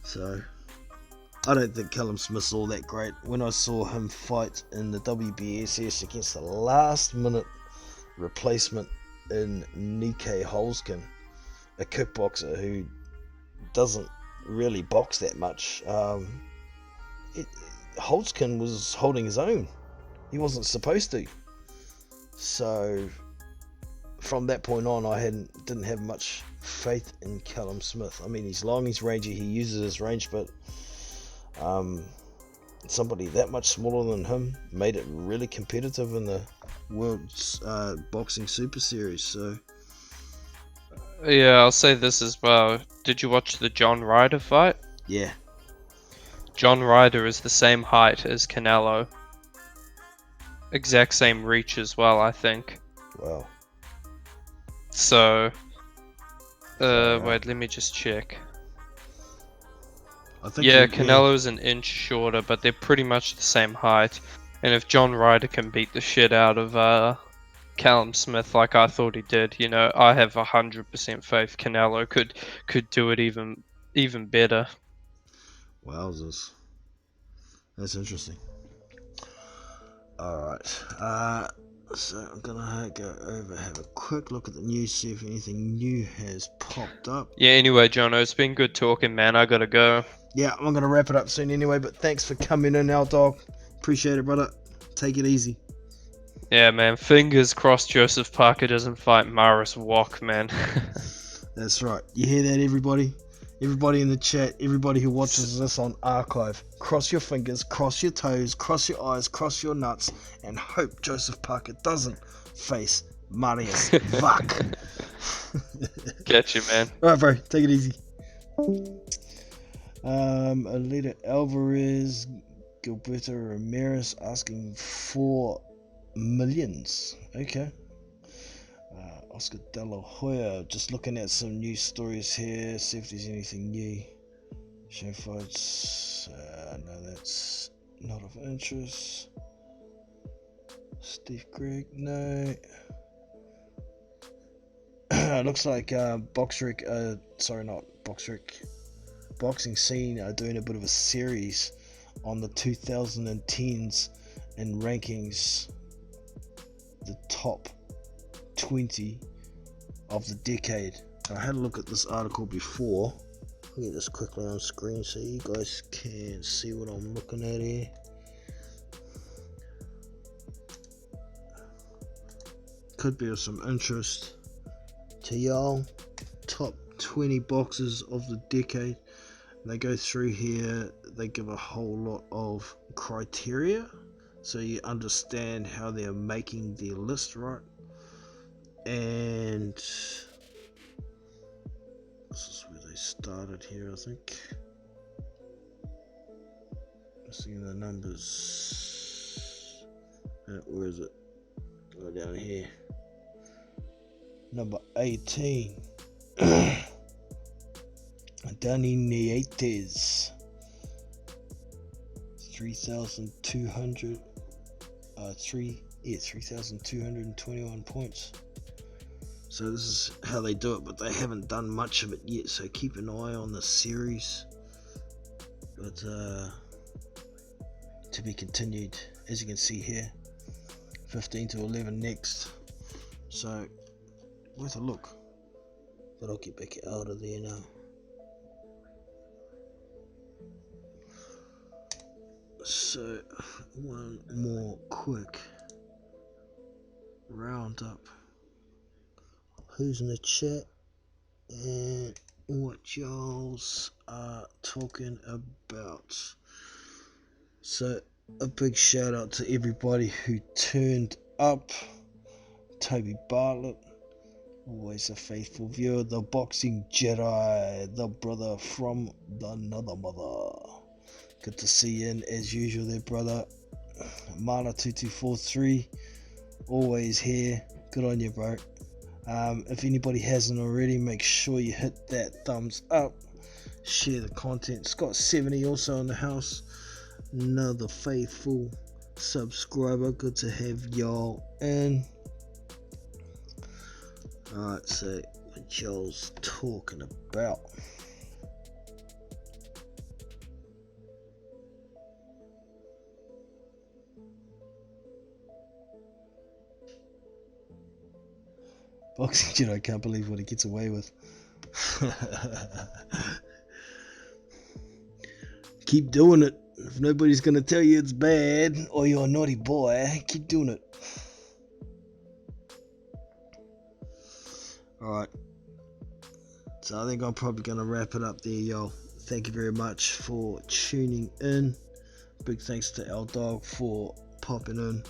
Speaker 2: So I don't think Callum Smith's all that great. When I saw him fight in the WBSS against the last minute replacement in Nikkei Holzken, a kickboxer who doesn't really box that much, Holzken was holding his own. He wasn't supposed to. So from that point on, I didn't have much faith in Callum Smith. I mean, he's long, he's rangy, he uses his range, but somebody that much smaller than him made it really competitive in the World's Boxing Super Series. So
Speaker 6: Yeah, I'll say this as well. Did you watch the John Ryder fight?
Speaker 2: yeah,
Speaker 6: John Ryder is the same height as Canelo. Exact same reach as well, I think.
Speaker 2: wow.
Speaker 6: So, wait, let me just check.
Speaker 2: I think
Speaker 6: Yeah, Canelo's an inch shorter, but they're pretty much the same height. And if John Ryder can beat the shit out of Callum Smith like I thought he did, you know, I have 100% faith Canelo could do it even better.
Speaker 2: Wowzers. That's interesting. Alright. So I'm gonna go over, have a quick look at the news, see if anything new has popped up.
Speaker 6: Yeah, anyway, Jono, it's been good talking, man. I gotta go.
Speaker 2: Yeah, I'm gonna wrap it up soon anyway, but thanks for coming in, our dog. Appreciate it, brother. Take it easy.
Speaker 6: Yeah, man. Fingers crossed Joseph Parker doesn't fight Maris Walk, man.
Speaker 2: That's right. You hear that, everybody? Everybody in the chat, everybody who watches this on archive, cross your fingers, cross your toes, cross your eyes, cross your nuts, and hope Joseph Parker doesn't face Marius Vuk.
Speaker 6: Get you, man.
Speaker 2: Alright, bro, take it easy. Alita Alvarez, Gilberto Ramirez asking for millions. Okay. Oscar De La Hoya, just looking at some news stories here, see if there's anything new. Show fights, no, that's not of interest. Steve Gregg, no. It looks like Boxing Scene are doing a bit of a series on the 2010s and rankings, the top 20 of the decade. I had a look at this article before. I'll get this quickly on screen so you guys can see what I'm looking at here. Could be of some interest to y'all. Top 20 boxers of the decade. They go through here, they give a whole lot of criteria so you understand how they're making their list, right? And this is where they started here, I think. Seeing the numbers. Where is it? Go down here. Number 18. Dani Nietes. 3,221 points. So this is how they do it, but they haven't done much of it yet, so keep an eye on the series. But to be continued, as you can see here, 15 to 11 next. So worth a look. But I'll get back out of there now. So one more quick roundup. Who's in the chat and what y'all's are talking about. So a big shout out to everybody who turned up. Toby Bartlett, always a faithful viewer. The Boxing Jedi, the brother from another mother. Good to see you in as usual there, brother. Mana2243, always here. Good on you, bro. If anybody hasn't already, make sure you hit that thumbs up, share the content. Scott 70 also in the house, another faithful subscriber. Good to have y'all in. Alright, so what y'all's talking about? Boxing Jedi, I can't believe what he gets away with. Keep doing it. If nobody's gonna tell you it's bad or you're a naughty boy, keep doing it. Alright. So I think I'm probably gonna wrap it up there, y'all. Thank you very much for tuning in. Big thanks to L Dog for popping in.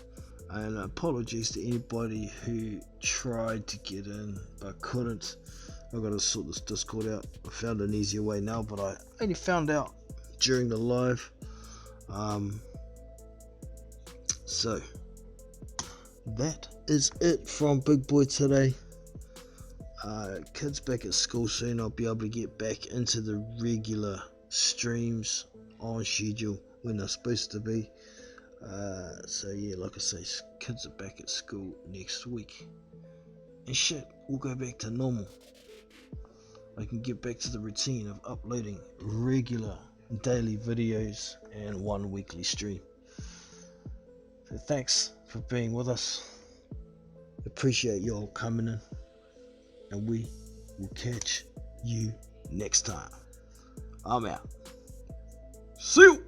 Speaker 2: And apologies to anybody who tried to get in but couldn't. I've got to sort this Discord out. I found an easier way now, but I only found out during the live. So that is it from Big Boy today. Kids back at school soon. I'll be able to get back into the regular streams on schedule when they're supposed to be. So yeah, like I say, kids are back at school next week, and shit, we'll go back to normal. I can get back to the routine of uploading regular daily videos and one weekly stream. So thanks for being with us. Appreciate y'all coming in, and we will catch you next time. I'm out. See you.